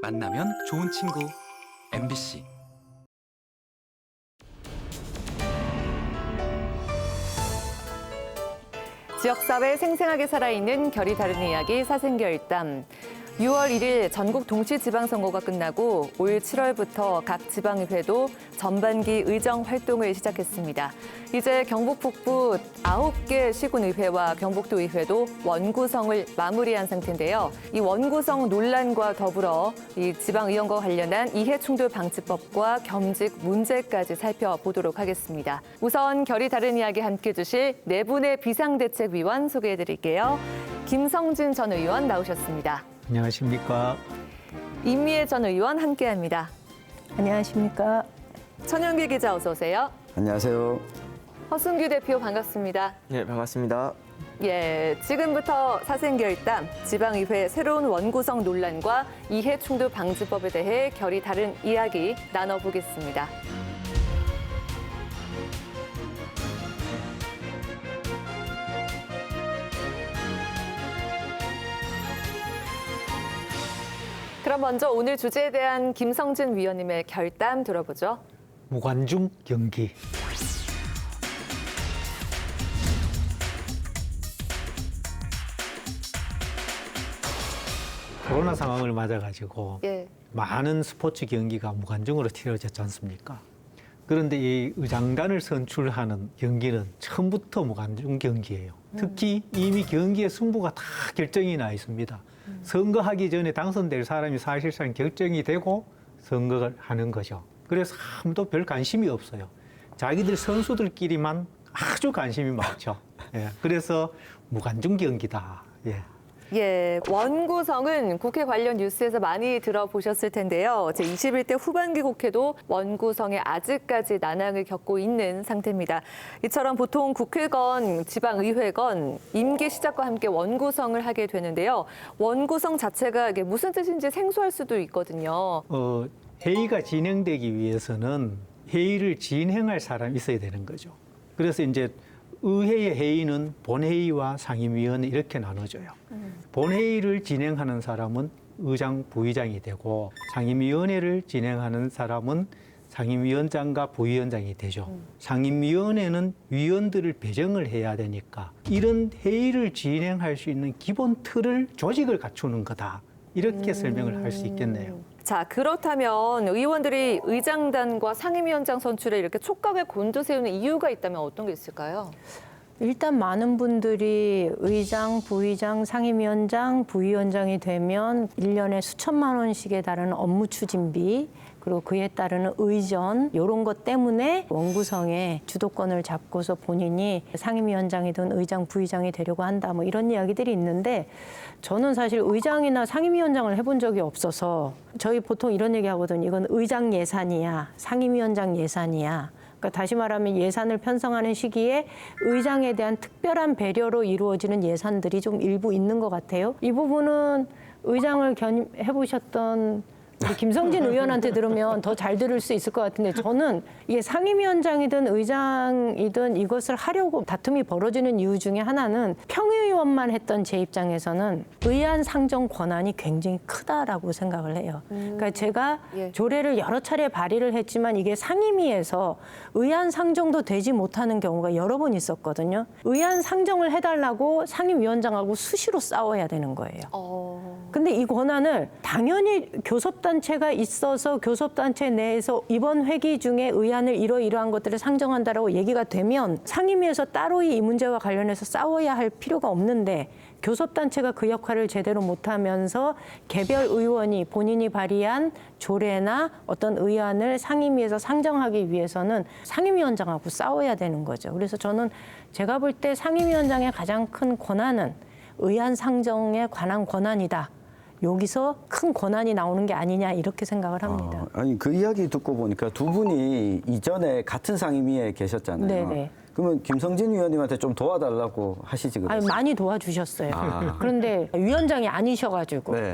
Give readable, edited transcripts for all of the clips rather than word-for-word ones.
만나면 좋은 친구 MBC. 지역사회 생생하게 살아있는 결이 다른 이야기 사생결단. 6월 1일 전국 동시지방선거가 끝나고 올 7월부터 각 지방의회도 전반기 의정 활동을 시작했습니다. 이제 경북 북부 9개 시군의회와 경북도의회도 원구성을 마무리한 상태인데요. 이 원구성 논란과 더불어 이 지방의원과 관련한 이해충돌방지법과 겸직 문제까지 살펴보도록 하겠습니다. 우선 결이 다른 이야기 함께해 주실 네 분의 비상대책위원 소개해드릴게요. 김성진 전 의원 나오셨습니다. 안녕하십니까. 임미애 전 의원 함께합니다. 안녕하십니까. 천영길 기자 어서 오세요. 안녕하세요. 허순규 대표 반갑습니다. 네, 반갑습니다. 예, 지금부터 사생결단, 지방의회 새로운 원구성 논란과 이해충돌 방지법에 대해 결이 다른 이야기 나눠보겠습니다. 그럼 먼저 오늘 주제에 대한 김성진 위원님의 결단 들어보죠. 무관중 경기. 코로나 상황을 맞아가지고 예. 많은 스포츠 경기가 무관중으로 치러졌지 않습니까? 그런데 이 의장단을 선출하는 경기는 처음부터 무관중 경기예요. 특히 이미 경기의 승부가 다 결정이 나 있습니다. 선거하기 전에 당선될 사람이 사실상 결정이 되고 선거를 하는 거죠. 그래서 아무도 별 관심이 없어요. 자기들 선수들끼리만 아주 관심이 많죠. 예, 그래서 무관중 경기다. 예. 예, 원구성은 국회 관련 뉴스에서 많이 들어보셨을 텐데요. 제21대 후반기 국회도 원구성에 아직까지 난항을 겪고 있는 상태입니다. 이처럼 보통 국회건 지방의회건 임기 시작과 함께 원구성을 하게 되는데요. 원구성 자체가 이게 무슨 뜻인지 생소할 수도 있거든요. 회의가 진행되기 위해서는 회의를 진행할 사람이 있어야 되는 거죠. 그래서 이제 의회의 회의는 본회의와 상임위원회 이렇게 나눠져요. 본회의를 진행하는 사람은 의장, 부의장이 되고 상임위원회를 진행하는 사람은 상임위원장과 부위원장이 되죠. 상임위원회는 위원들을 배정을 해야 되니까 이런 회의를 진행할 수 있는 기본 틀을 조직을 갖추는 거다. 이렇게 설명을 할 수 있겠네요. 자, 그렇다면 의원들이 의장단과 상임위원장 선출에 이렇게 촉각을 곤두세우는 이유가 있다면 어떤 게 있을까요? 일단 많은 분들이 의장, 부의장, 상임위원장, 부위원장이 되면 1년에 수천만 원씩에 달하는 업무 추진비, 그리고 그에 따르는 의전 이런 것 때문에 원구성에 주도권을 잡고서 본인이 상임위원장이든 의장, 부의장이 되려고 한다 뭐 이런 이야기들이 있는데 저는 사실 의장이나 상임위원장을 해본 적이 없어서 저희 보통 이런 얘기 하거든요. 이건 의장 예산이야, 상임위원장 예산이야. 그러니까 다시 말하면 예산을 편성하는 시기에 의장에 대한 특별한 배려로 이루어지는 예산들이 좀 일부 있는 것 같아요. 이 부분은 의장을 해보셨던 우리 김성진 의원한테 들으면 더 잘 들을 수 있을 것 같은데 저는 이게 상임위원장이든 의장이든 이것을 하려고 다툼이 벌어지는 이유 중에 하나는 평의원만 했던 제 입장에서는 의안 상정 권한이 굉장히 크다라고 생각을 해요. 그러니까 제가 조례를 여러 차례 발의를 했지만 이게 상임위에서 의안 상정도 되지 못하는 경우가 여러 번 있었거든요. 의안 상정을 해달라고 상임위원장하고 수시로 싸워야 되는 거예요. 근데 이 권한을 당연히 교섭단체가 있어서 교섭단체 내에서 이번 회기 중에 의안을 이러이러한 것들을 상정한다라고 얘기가 되면 상임위에서 따로 이 문제와 관련해서 싸워야 할 필요가 없는데 교섭단체가 그 역할을 제대로 못하면서 개별 의원이 본인이 발의한 조례나 어떤 의안을 상임위에서 상정하기 위해서는 상임위원장하고 싸워야 되는 거죠. 그래서 저는 제가 볼 때 상임위원장의 가장 큰 권한은 의안 상정에 관한 권한이다. 여기서 큰 권한이 나오는 게 아니냐 이렇게 생각을 합니다. 아니 그 이야기 듣고 보니까 두 분이 이전에 같은 상임위에 계셨잖아요. 네네. 그러면 김성진 위원님한테 좀 도와달라고 하시지 그랬어요? 아니, 많이 도와주셨어요. 그런데 위원장이 아니셔가지고 네.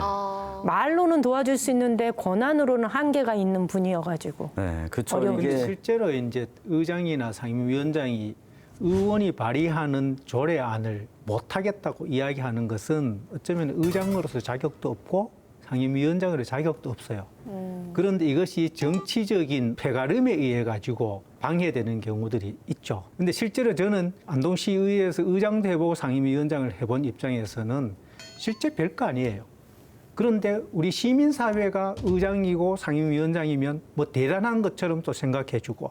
말로는 도와줄 수 있는데 권한으로는 한계가 있는 분이어가지고. 네, 그렇죠. 어려운 근데 실제로 이제 의장이나 상임위원장이 의원이 발의하는 조례안을 못하겠다고 이야기하는 것은 어쩌면 의장으로서 자격도 없고 상임위원장으로 자격도 없어요. 그런데 이것이 정치적인 폐가름에 의해 가지고 방해되는 경우들이 있죠. 근데 실제로 저는 안동시의회에서 의장도 해보고 상임위원장을 해본 입장에서는 실제 별거 아니에요. 그런데 우리 시민사회가 의장이고 상임위원장이면 뭐 대단한 것처럼 또 생각해주고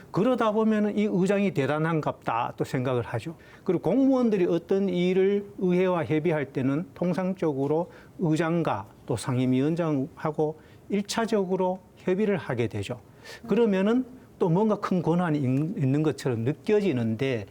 그러다 보면 이 의장이 대단한갑다 또 생각을 하죠. 그리고 공무원들이 어떤 일을 의회와 협의할 때는 통상적으로 의장과 또 상임위원장하고 일차적으로 협의를 하게 되죠. 그러면은 또 뭔가 큰 권한이 있는 것처럼 느껴지는데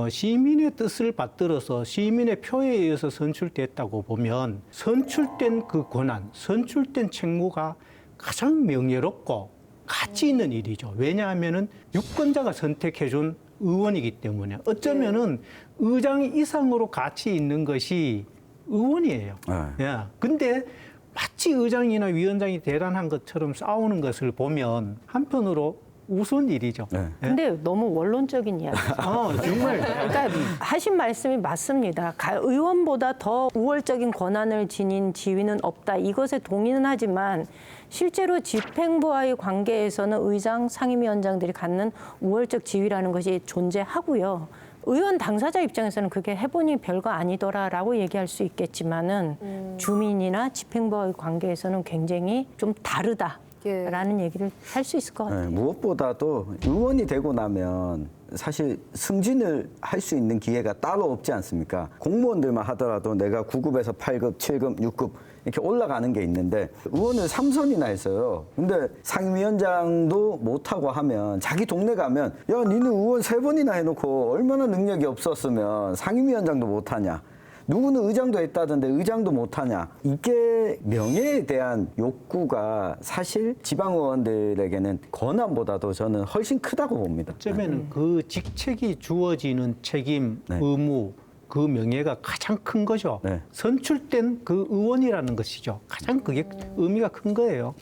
시민의 뜻을 받들어서 시민의 표에 의해서 선출됐다고 보면 선출된 그 권한, 선출된 책무가 가장 명예롭고 가치 있는 일이죠. 왜냐하면은 유권자가 선택해준 의원이기 때문에 어쩌면은 의장 이상으로 가치 있는 것이 의원이에요. 예. 근데 마치 의장이나 위원장이 대단한 것처럼 싸우는 것을 보면 한편으로 우스운 일이죠. 예? 근데 너무 원론적인 이야기죠. 정말. 그러니까 하신 말씀이 맞습니다. 의원보다 더 우월적인 권한을 지닌 지위는 없다. 이것에 동의는 하지만 실제로 집행부와의 관계에서는 의장, 상임위원장들이 갖는 우월적 지위라는 것이 존재하고요. 의원 당사자 입장에서는 그게 해보니 별거 아니더라라고 얘기할 수 있겠지만은 주민이나 집행부와의 관계에서는 굉장히 좀 다르다. 라는 얘기를 할 수 있을 것 같아요. 무엇보다도 의원이 되고 나면 사실 승진을 할 수 있는 기회가 따로 없지 않습니까? 공무원들만 하더라도 내가 9급에서 8급, 7급, 6급 이렇게 올라가는 게 있는데 의원을 3선이나 했어요. 근데 상임위원장도 못하고 하면 자기 동네 가면 야, 니는 의원 3번이나 해놓고 얼마나 능력이 없었으면 상임위원장도 못하냐. 누구는 의장도 했다던데 의장도 못하냐. 이게 명예에 대한 욕구가 사실 지방의원들에게는 권한보다도 저는 훨씬 크다고 봅니다. 어쩌면 그 직책이 주어지는 책임, 의무, 그 명예가 가장 큰 거죠. 선출된 그 의원이라는 것이죠. 가장 그게 의미가 큰 거예요.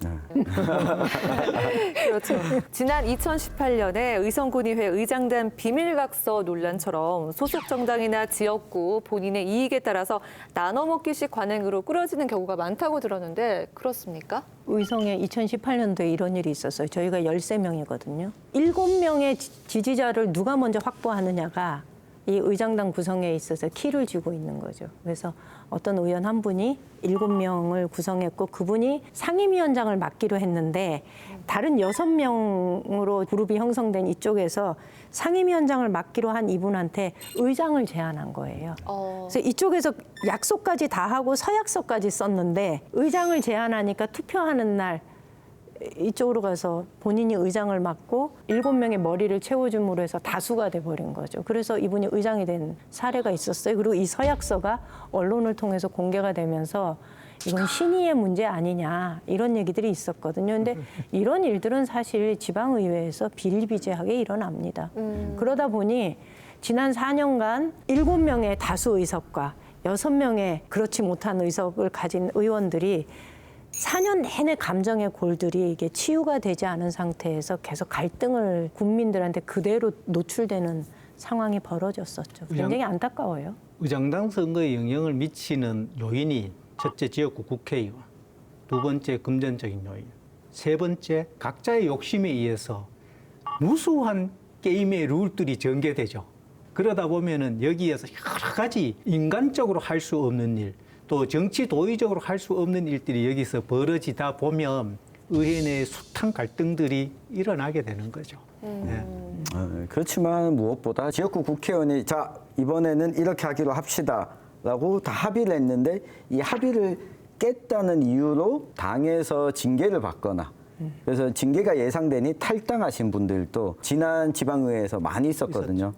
그렇죠. 지난 2018년에 의성군의회 의장단 비밀각서 논란처럼 소속 정당이나 지역구 본인의 이익에 따라서 나눠먹기식 관행으로 꾸려지는 경우가 많다고 들었는데 그렇습니까? 의성에 2018년도에 이런 일이 있었어요. 저희가 13명이거든요. 7명의 지지자를 누가 먼저 확보하느냐가 이 의장당 구성에 있어서 키를 쥐고 있는 거죠. 그래서 어떤 의원 한 분이 7명을 구성했고 그분이 상임위원장을 맡기로 했는데 다른 6명으로 그룹이 형성된 이쪽에서 상임위원장을 맡기로 한 이분한테 의장을 제안한 거예요. 그래서 이쪽에서 약속까지 다 하고 서약서까지 썼는데 의장을 제안하니까 투표하는 날 이쪽으로 가서 본인이 의장을 맡고 7명의 머리를 채워줌으로 해서 다수가 돼버린 거죠. 그래서 이분이 의장이 된 사례가 있었어요. 그리고 이 서약서가 언론을 통해서 공개가 되면서 이건 신의의 문제 아니냐 이런 얘기들이 있었거든요. 근데 이런 일들은 사실 지방의회에서 비일비재하게 일어납니다. 그러다 보니 지난 4년간 7명의 다수 의석과 6명의 그렇지 못한 의석을 가진 의원들이 4년 내내 감정의 골들이 이게 치유가 되지 않은 상태에서 계속 갈등을 국민들한테 그대로 노출되는 상황이 벌어졌었죠. 굉장히 안타까워요. 의장당 선거에 영향을 미치는 요인이 첫째 지역구 국회의원, 두 번째 금전적인 요인, 세 번째 각자의 욕심에 의해서 무수한 게임의 룰들이 전개되죠. 그러다 보면은 여기에서 여러 가지 인간적으로 할 수 없는 일, 또 정치 도의적으로 할 수 없는 일들이 여기서 벌어지다 보면 의회 내에 숱한 갈등들이 일어나게 되는 거죠. 그렇지만 무엇보다 지역구 국회의원이 자 이번에는 이렇게 하기로 합시다라고 다 합의를 했는데 이 합의를 깼다는 이유로 당에서 징계를 받거나 그래서 징계가 예상되니 탈당하신 분들도 지난 지방의회에서 많이 있었거든요.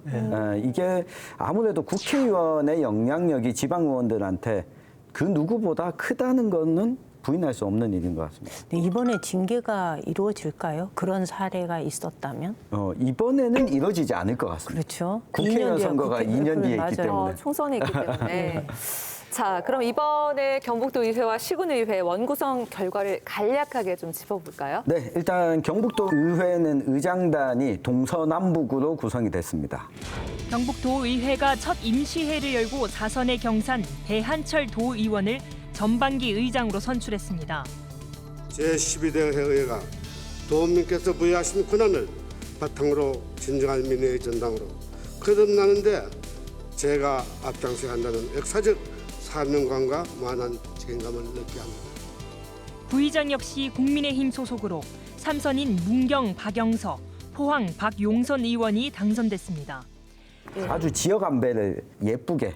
이게 아무래도 국회의원의 영향력이 지방의원들한테 그 누구보다 크다는 거는 부인할 수 없는 일인 것 같습니다. 네, 이번에 징계가 이루어질까요? 그런 사례가 있었다면? 이번에는 이루어지지 않을 것 같습니다. 그렇죠. 국회의원 선거가 2년 뒤에 있기 때문에. 총선이 있기 때문에. 자, 그럼 이번에 경북도 의회와 시군의회 원구성 결과를 간략하게 좀 짚어볼까요? 네, 일단 경북도 의회는 의장단이 동서남북으로 구성이 됐습니다. 경북도의회가 첫 임시회를 열고 4선의 경산 배한철 도의원을 전반기 의장으로 선출했습니다. 제12대 회의가 도민께서 부여하신 권한을 바탕으로 진정한 민의의 전당으로 거듭나는데 제가 앞장서야 한다는 역사적 사명감과 무한한 책임감을 느끼게 합니다. 부의장 역시 국민의힘 소속으로 삼선인 문경 박영서, 포항 박용선 의원이 당선됐습니다. 아주 지역 안배를 예쁘게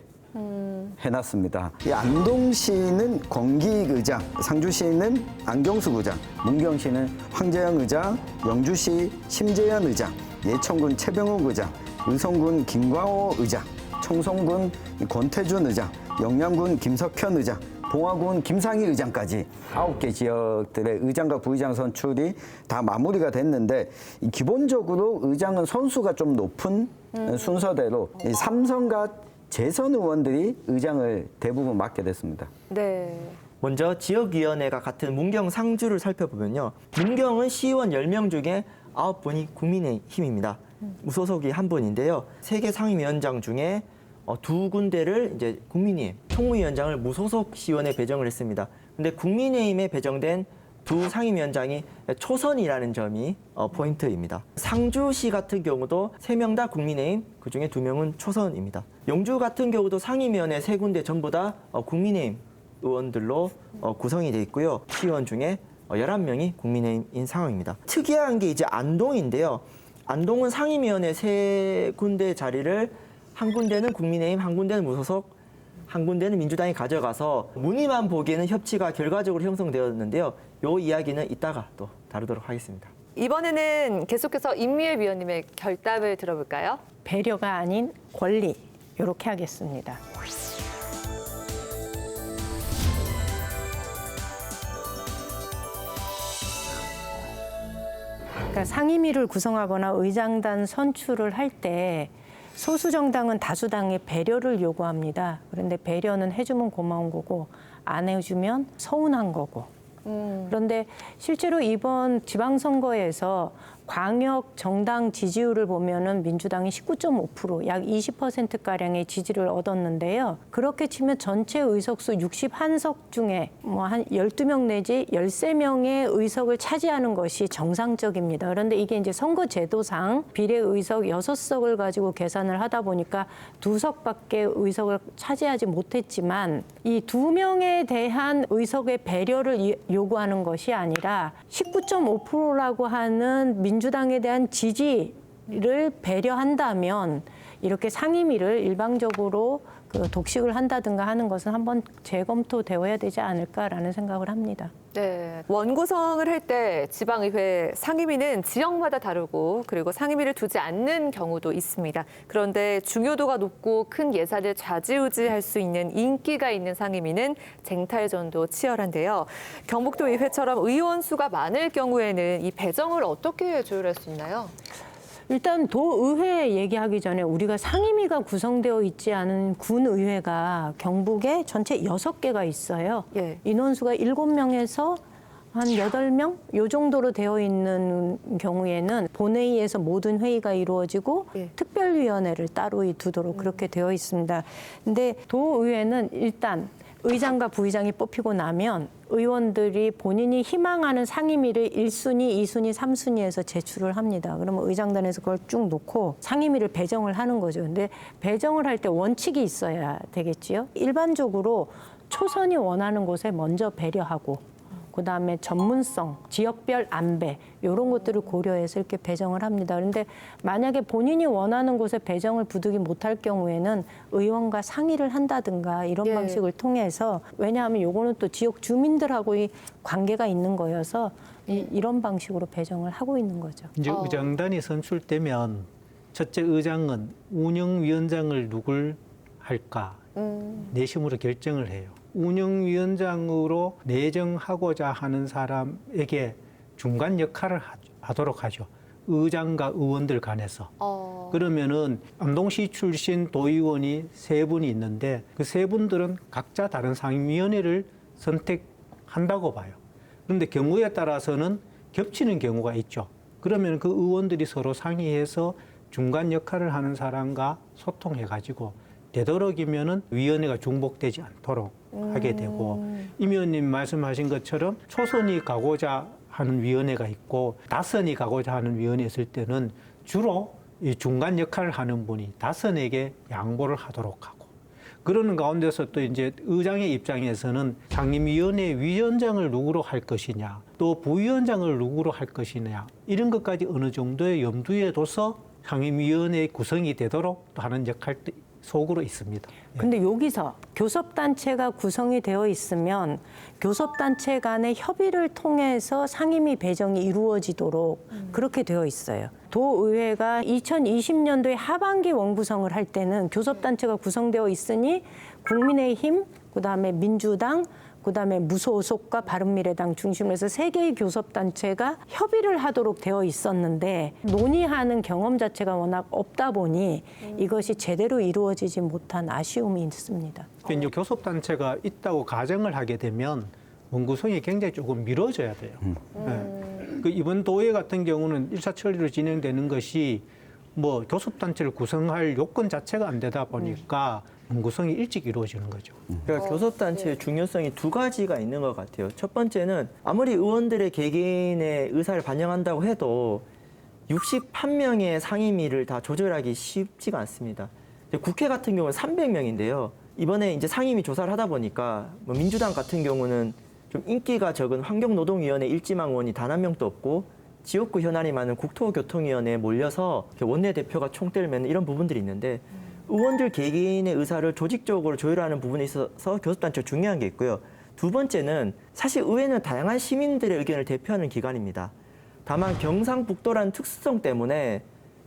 해놨습니다. 이 안동시는 권기익 의장, 상주시는 안경숙 의장, 문경시는 황재영 의장, 영주시 심재현 의장, 예천군 최병욱 의장, 의성군 김광호 의장, 청송군 권태준 의장, 영양군 김석현 의장, 봉화군 김상희 의장까지 9개 지역들의 의장과 부의장 선출이 다 마무리가 됐는데 기본적으로 의장은 선수가 좀 높은 순서대로 이 삼선과 재선 의원들이 의장을 대부분 맡게 됐습니다. 네. 먼저 지역위원회가 같은 문경 상주를 살펴보면요. 문경은 시의원 10명 중에 9분이 국민의힘입니다. 무소속이 1분인데요. 3개 상임위원장 중에 2군데를 이제 국민의힘 총무위원장을 무소속 시의원에 배정을 했습니다. 근데 국민의힘에 배정된 2 상임위원장이 초선이라는 점이 포인트입니다. 상주시 같은 경우도 3명 다 국민의힘, 그중에 2명은 초선입니다. 영주 같은 경우도 상임위원회 3군데 전부 다 국민의힘 의원들로 구성이 돼 있고요. 시의원 중에 11명이 국민의힘인 상황입니다. 특이한 게 이제 안동인데요. 안동은 상임위원회 3군데 자리를 한 군데는 국민의힘, 한 군데는 무소속, 한 군데는 민주당이 가져가서 무늬만 보기에는 협치가 결과적으로 형성되었는데요. 이 이야기는 이따가 또 다루도록 하겠습니다. 이번에는 계속해서 임미애 위원님의 결답을 들어볼까요? 배려가 아닌 권리 이렇게 하겠습니다. 그러니까 상임위를 구성하거나 의장단 선출을 할 때 소수 정당은 다수당에 배려를 요구합니다. 그런데 배려는 해주면 고마운 거고 안 해주면 서운한 거고. 그런데 실제로 이번 지방선거에서 광역 정당 지지율을 보면은 민주당이 19.5%, 약 20%가량의 지지를 얻었는데요. 그렇게 치면 전체 의석수 61석 중에 뭐 한 12명 내지 13명의 의석을 차지하는 것이 정상적입니다. 그런데 이게 이제 선거제도상 비례의석 6석을 가지고 계산을 하다 보니까 2석밖에 의석을 차지하지 못했지만 이 2명에 대한 의석의 배려를 요구하는 것이 아니라 19.5%라고 하는 민주당에 대한 지지를 배려한다면 이렇게 상임위를 일방적으로 독식을 한다든가 하는 것은 한번 재검토되어야 되지 않을까라는 생각을 합니다. 네. 원구성을 할 때 지방의회 상임위는 지역마다 다르고 그리고 상임위를 두지 않는 경우도 있습니다. 그런데 중요도가 높고 큰 예산을 좌지우지할 수 있는 인기가 있는 상임위는 쟁탈전도 치열한데요. 경북도 의회처럼 의원 수가 많을 경우에는 이 배정을 어떻게 조율할 수 있나요? 일단 도의회 얘기하기 전에 우리가 상임위가 구성되어 있지 않은 군의회가 경북에 전체 6개가 있어요. 예. 인원수가 7명에서 한 8명? 요 정도로 되어 있는 경우에는 본회의에서 모든 회의가 이루어지고 예. 특별위원회를 따로 두도록 그렇게 되어 있습니다. 근데 도의회는 일단 의장과 부의장이 뽑히고 나면 의원들이 본인이 희망하는 상임위를 1순위, 2순위, 3순위에서 제출을 합니다. 그러면 의장단에서 그걸 쭉 놓고 상임위를 배정을 하는 거죠. 근데 배정을 할 때 원칙이 있어야 되겠지요. 일반적으로 초선이 원하는 곳에 먼저 배려하고 그다음에 전문성, 지역별 안배 이런 것들을 고려해서 이렇게 배정을 합니다. 그런데 만약에 본인이 원하는 곳에 배정을 부득이 못할 경우에는 의원과 상의를 한다든가 이런 예. 방식을 통해서 왜냐하면 요거는 또 지역 주민들하고의 관계가 있는 거여서 이런 방식으로 배정을 하고 있는 거죠. 이제 의장단이 선출되면 첫째 의장은 운영위원장을 누굴 할까 내심으로 결정을 해요. 운영위원장으로 내정하고자 하는 사람에게 중간 역할을 하도록 하죠. 의장과 의원들 간에서. 그러면은 안동시 출신 도의원이 3분이 있는데 그 3분들은 각자 다른 상임위원회를 선택한다고 봐요. 그런데 경우에 따라서는 겹치는 경우가 있죠. 그러면 그 의원들이 서로 상의해서 중간 역할을 하는 사람과 소통해가지고 되도록이면은 위원회가 중복되지 않도록 하게 되고 임 의원님 말씀하신 것처럼 초선이 가고자 하는 위원회가 있고 다선이 가고자 하는 위원회 있을 때는 주로 이 중간 역할을 하는 분이 다선에게 양보를 하도록 하고 그러는 가운데서 또 이제 의장의 입장에서는 상임위원회 위원장을 누구로 할 것이냐 또 부위원장을 누구로 할 것이냐 이런 것까지 어느 정도의 염두에 둬서 상임위원회 구성이 되도록 또 하는 역할도 속으로 있습니다. 근데 여기서 교섭단체가 구성이 되어 있으면 교섭단체 간의 협의를 통해서 상임위 배정이 이루어지도록 그렇게 되어 있어요. 도의회가 2020년도에 하반기 원구성을 할 때는 교섭단체가 구성되어 있으니 국민의힘, 그다음에 민주당, 그다음에 무소속과 바른미래당 중심으로 해서 3개의 교섭단체가 협의를 하도록 되어 있었는데 논의하는 경험 자체가 워낙 없다 보니 이것이 제대로 이루어지지 못한 아쉬움이 있습니다. 이제 교섭단체가 있다고 가정을 하게 되면 원구성이 굉장히 조금 미뤄져야 돼요. 네. 그 이번 도회 같은 경우는 1차 처리로 진행되는 것이 뭐 교섭단체를 구성할 요건 자체가 안 되다 보니까 원구성이 일찍 이루어지는 거죠. 그러니까 교섭단체의 중요성이 2가지가 있는 것 같아요. 첫 번째는 아무리 의원들의 개개인의 의사를 반영한다고 해도 61명의 상임위를 다 조절하기 쉽지가 않습니다. 국회 같은 경우는 300명인데요. 이번에 이제 상임위 조사를 하다 보니까 뭐 민주당 같은 경우는 좀 인기가 적은 환경노동위원회 일지망 의원이 단 한 명도 없고 지역구 현안이 많은 국토교통위원회에 몰려서 원내대표가 총대를 매는 이런 부분들이 있는데 의원들 개개인의 의사를 조직적으로 조율하는 부분에 있어서 교섭단체가 중요한 게 있고요. 두 번째는 사실 의회는 다양한 시민들의 의견을 대표하는 기관입니다. 다만 경상북도라는 특수성 때문에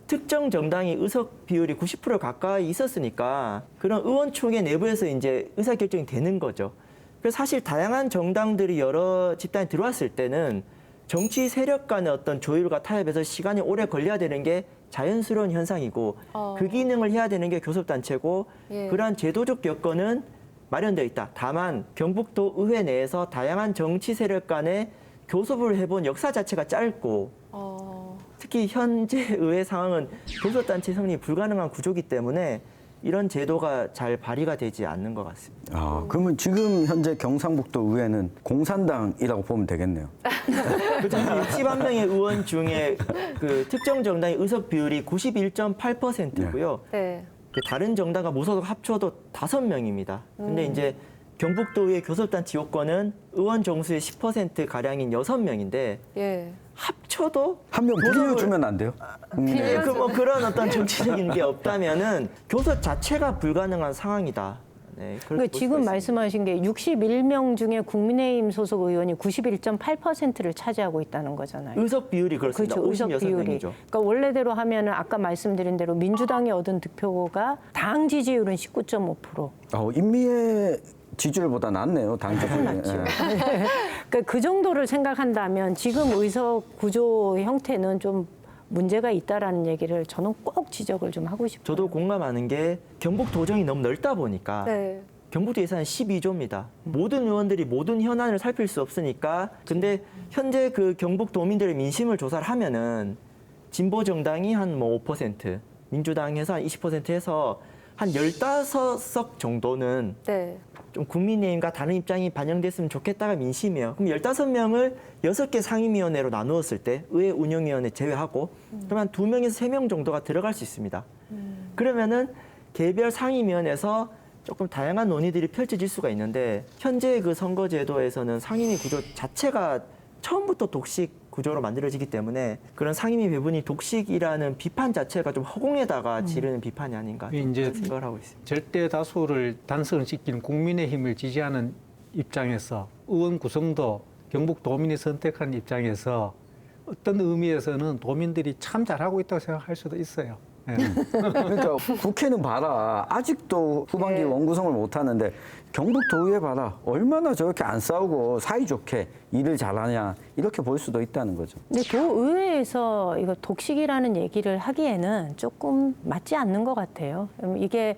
특정 정당이 의석 비율이 90% 가까이 있었으니까 그런 의원총회 내부에서 이제 의사결정이 되는 거죠. 그래서 사실 다양한 정당들이 여러 집단에 들어왔을 때는 정치 세력 간의 어떤 조율과 타협에서 시간이 오래 걸려야 되는 게 자연스러운 현상이고 그 기능을 해야 되는 게 교섭단체고 그러한 제도적 여건은 마련되어 있다. 다만 경북도 의회 내에서 다양한 정치 세력 간의 교섭을 해본 역사 자체가 짧고 특히 현재 의회 상황은 교섭단체 성립이 불가능한 구조이기 때문에 이런 제도가 잘 발휘가 되지 않는 것 같습니다. 아, 그러면 지금 현재 경상북도 의회는 공산당이라고 보면 되겠네요. 그렇죠. 61명의 의원 중에 그 특정 정당의 의석 비율이 91.8%고요. 네. 다른 정당과 무소속 합쳐도 5명입니다. 근데 이제 경북도의 교섭단체 요건은 의원 정수의 10% 가량인 6명인데 예. 합쳐도 한 명 빌려주면 안 돼요? 예, 뭐 그런 어떤 정치적인 게 없다면은 교섭 자체가 불가능한 상황이다. 네, 그러니까 지금 말씀하신 게 61명 중에 국민의힘 소속 의원이 91.8%를 차지하고 있다는 거잖아요. 의석 비율이 그렇습니다. 그렇죠. 의석 56명이죠. 비율이. 그러니까 원래대로 하면은 아까 말씀드린 대로 민주당이 얻은 득표가 당 지지율은 19.5%. 인미의 지지율보다 낫네요, 당 지지율. 맞죠. 그러니까 그 정도를 생각한다면 지금 의석 구조 형태는 좀 문제가 있다라는 얘기를 저는 꼭 지적을 좀 하고 싶어요. 저도 공감하는 게 경북 도정이 너무 넓다 보니까 네. 경북도 예산은 12조입니다. 모든 의원들이 모든 현안을 살필 수 없으니까 근데 현재 그 경북 도민들의 민심을 조사를 하면은 진보 정당이 한 뭐 5%, 민주당에서 한 20% 해서 한 15석 정도는 네. 좀 국민의힘과 다른 입장이 반영됐으면 좋겠다가 민심이에요. 그럼 15명을 6개 상임위원회로 나누었을 때 의회 운영위원회 제외하고 그러면 2명에서 3명 정도가 들어갈 수 있습니다. 그러면은 개별 상임위원회에서 조금 다양한 논의들이 펼쳐질 수가 있는데 현재 그 선거제도에서는 상임위 구조 자체가 처음부터 독식 구조로 만들어지기 때문에 그런 상임위 배분이 독식이라는 비판 자체가 좀 허공에다가 지르는 비판이 아닌가 이제 생각을 하고 있습니다. 절대 다수를 단선시킨 국민의힘을 지지하는 입장에서 의원 구성도 경북 도민이 선택한 입장에서 어떤 의미에서는 도민들이 참 잘하고 있다고 생각할 수도 있어요. 네. 그러니까 국회는 봐라. 아직도 후반기 원구성을 못 하는데 경북도의회 봐라. 얼마나 저렇게 안 싸우고 사이좋게 일을 잘하냐. 이렇게 볼 수도 있다는 거죠. 근데 도의회에서 이거 독식이라는 얘기를 하기에는 조금 맞지 않는 것 같아요. 이게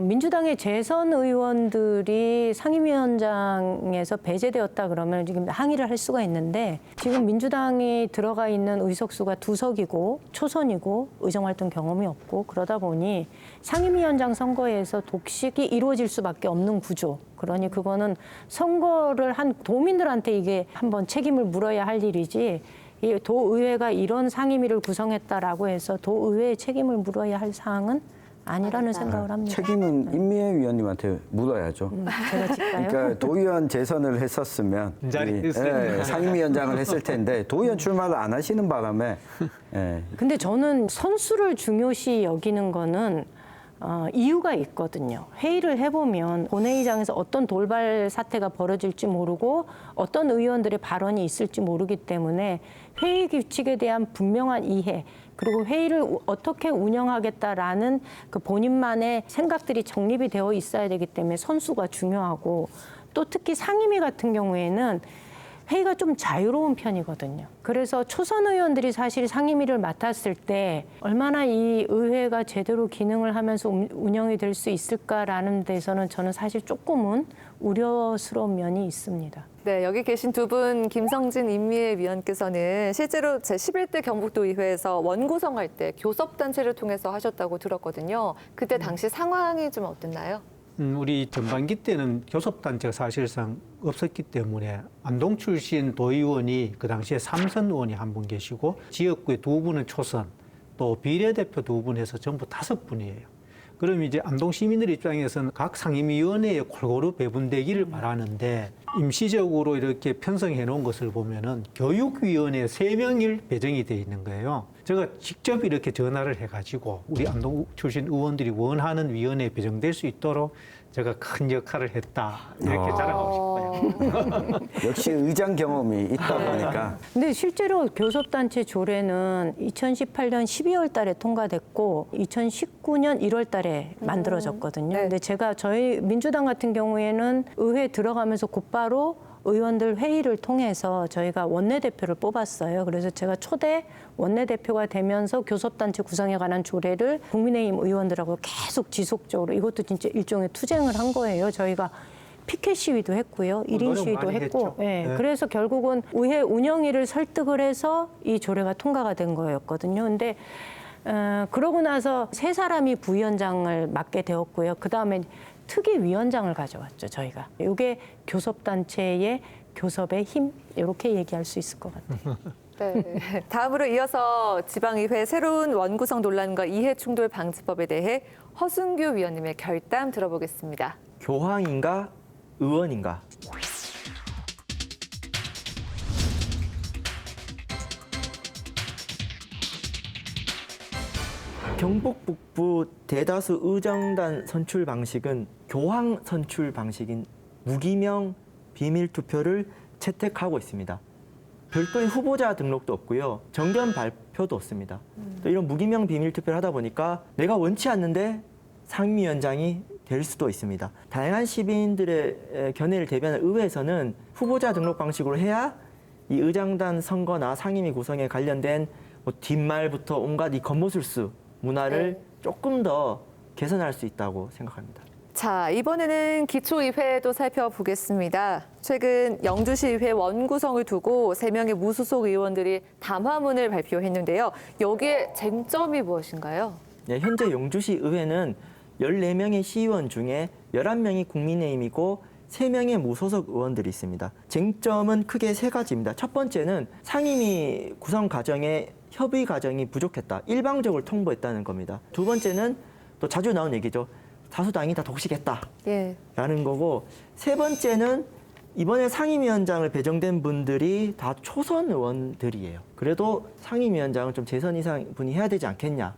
민주당의 재선 의원들이 상임위원장에서 배제되었다 그러면 지금 항의를 할 수가 있는데 지금 민주당이 들어가 있는 의석수가 2석이고 초선이고 의정활동 경험이 없고 그러다 보니 상임위원장 선거에서 독식이 이루어질 수밖에 없는 구조. 그러니 그거는 선거를 한 도민들한테 이게 한번 책임을 물어야 할 일이지 이 도의회가 이런 상임위를 구성했다라고 해서 도의회의 책임을 물어야 할 사항은 아니라는 생각을 합니다. 책임은 임미애 위원님한테 물어야죠. 제가 질까요? 그러니까 도의원 재선을 했었으면 자리에 있으니까. 상임위원장을 했을 텐데 도의원 출마를 안 하시는 바람에 근데 저는 선수를 중요시 여기는 거는 이유가 있거든요. 회의를 해보면 본회의장에서 어떤 돌발 사태가 벌어질지 모르고 어떤 의원들의 발언이 있을지 모르기 때문에 회의 규칙에 대한 분명한 이해 그리고 회의를 어떻게 운영하겠다라는 그 본인만의 생각들이 정립이 되어 있어야 되기 때문에 선수가 중요하고 또 특히 상임위 같은 경우에는 회의가 좀 자유로운 편이거든요. 그래서 초선 의원들이 사실 상임위를 맡았을 때 얼마나 이 의회가 제대로 기능을 하면서 운영이 될 수 있을까라는 데서는 저는 사실 조금은 우려스러운 면이 있습니다. 네, 여기 계신 두 분 김성진 임미애 위원께서는 실제로 제11대 경북도의회에서 원구성할 때 교섭단체를 통해서 하셨다고 들었거든요. 그때 당시 상황이 좀 어땠나요? 우리 전반기 때는 교섭단체가 사실상 없었기 때문에 안동 출신 도의원이 그 당시에 3선 의원이 한 분 계시고 지역구에 2분은 초선, 또 비례대표 2분 해서 전부 5분이에요. 그럼 이제 안동 시민들 입장에서는 각 상임위원회에 골고루 배분되기를 바라는데 임시적으로 이렇게 편성해 놓은 것을 보면은 교육위원회 3명이 배정이 돼 있는 거예요. 제가 직접 이렇게 전화를 해가지고 우리 안동 출신 의원들이 원하는 위원회에 배정될 수 있도록 제가 큰 역할을 했다. 이렇게 자랑하고 싶어요. 역시 의장 경험이 있다 보니까 근데 실제로 교섭단체 조례는 2018년 12월 달에 통과됐고 2019년 1월 달에 만들어졌거든요. 네. 근데 제가 저희 민주당 같은 경우에는 의회 들어가면서 곧바로 의원들 회의를 통해서 저희가 원내대표를 뽑았어요. 그래서 제가 초대 원내대표가 되면서 교섭단체 구성에 관한 조례를 국민의힘 의원들하고 계속 지속적으로 이것도 진짜 일종의 투쟁을 한 거예요. 저희가 피켓 시위도 했고요. 1인 노력 시위도 많이 했고. 했죠. 예, 네. 그래서 결국은 의회 운영위를 설득을 해서 이 조례가 통과가 된 거였거든요. 근데 그러고 나서 3사람이 부위원장을 맡게 되었고요. 그다음에 특위위원장을 가져왔죠, 저희가. 이게 교섭단체의 교섭의 힘, 이렇게 얘기할 수 있을 것 같아요. 네. 다음으로 이어서 지방의회 새로운 원구성 논란과 이해충돌 방지법에 대해 허순규 위원님의 결담 들어보겠습니다. 교황인가 의원인가? 경북 북부 대다수 의정단 선출 방식은 교황 선출 방식인 무기명 비밀 투표를 채택하고 있습니다. 별도의 후보자 등록도 없고요. 정견 발표도 없습니다. 또 이런 무기명 비밀 투표를 하다 보니까 내가 원치 않는데 상임위원장이 될 수도 있습니다. 다양한 시민들의 견해를 대변할 의회에서는 후보자 등록 방식으로 해야 이 의장단 선거나 상임위 구성에 관련된 뭐 뒷말부터 온갖 이 겉모술수 문화를 조금 더 개선할 수 있다고 생각합니다. 자, 이번에는 기초의회도 살펴보겠습니다. 최근 영주시의회 원구성을 두고 3명의 무소속 의원들이 담화문을 발표했는데요. 여기에 쟁점이 무엇인가요? 네, 현재 영주시 의회는 14명의 시의원 중에 11명이 국민의힘이고 3명의 무소속 의원들이 있습니다. 쟁점은 크게 3가지입니다. 첫 번째는 상임위 구성 과정에 협의 과정이 부족했다. 일방적으로 통보했다는 겁니다. 두 번째는 또 자주 나온 얘기죠. 다수당이 다 독식했다. 라는 거고, 세 번째는 이번에 상임위원장을 배정된 분들이 다 초선 의원들이에요. 그래도 상임위원장은 좀 재선 이상 분이 해야 되지 않겠냐.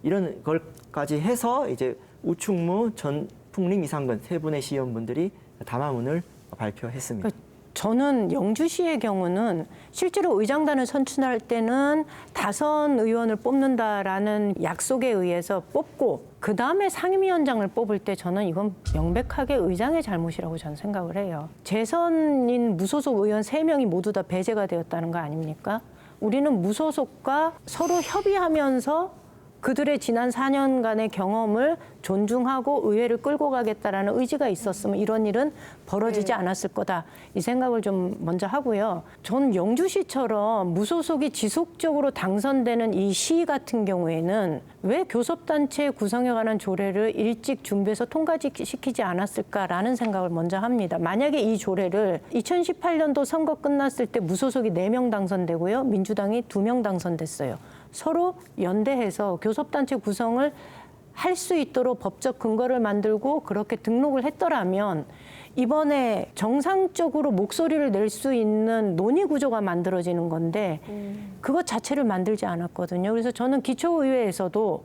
이런 걸까지 해서 이제 우충무, 전풍림, 이상근 3분의 시의원분들이 담화문을 발표했습니다. 저는 영주시의 경우는 실제로 의장단을 선출할 때는 다선 의원을 뽑는다라는 약속에 의해서 뽑고 그다음에 상임위원장을 뽑을 때 저는 이건 명백하게 의장의 잘못이라고 저는 생각을 해요. 재선인 무소속 의원 3명이 모두 다 배제가 되었다는 거 아닙니까? 우리는 무소속과 서로 협의하면서 그들의 지난 4년간의 경험을 존중하고 의회를 끌고 가겠다라는 의지가 있었으면 이런 일은 벌어지지 않았을 거다. 이 생각을 좀 먼저 하고요. 전 영주시처럼 무소속이 지속적으로 당선되는 이 시 같은 경우에는 왜 교섭단체 구성에 관한 조례를 일찍 준비해서 통과시키지 않았을까라는 생각을 먼저 합니다. 만약에 이 조례를 2018년도 선거 끝났을 때 무소속이 4명 당선되고요. 민주당이 2명 당선됐어요. 서로 연대해서 교섭단체 구성을 할 수 있도록 법적 근거를 만들고 그렇게 등록을 했더라면 이번에 정상적으로 목소리를 낼 수 있는 논의 구조가 만들어지는 건데 그것 자체를 만들지 않았거든요. 그래서 저는 기초의회에서도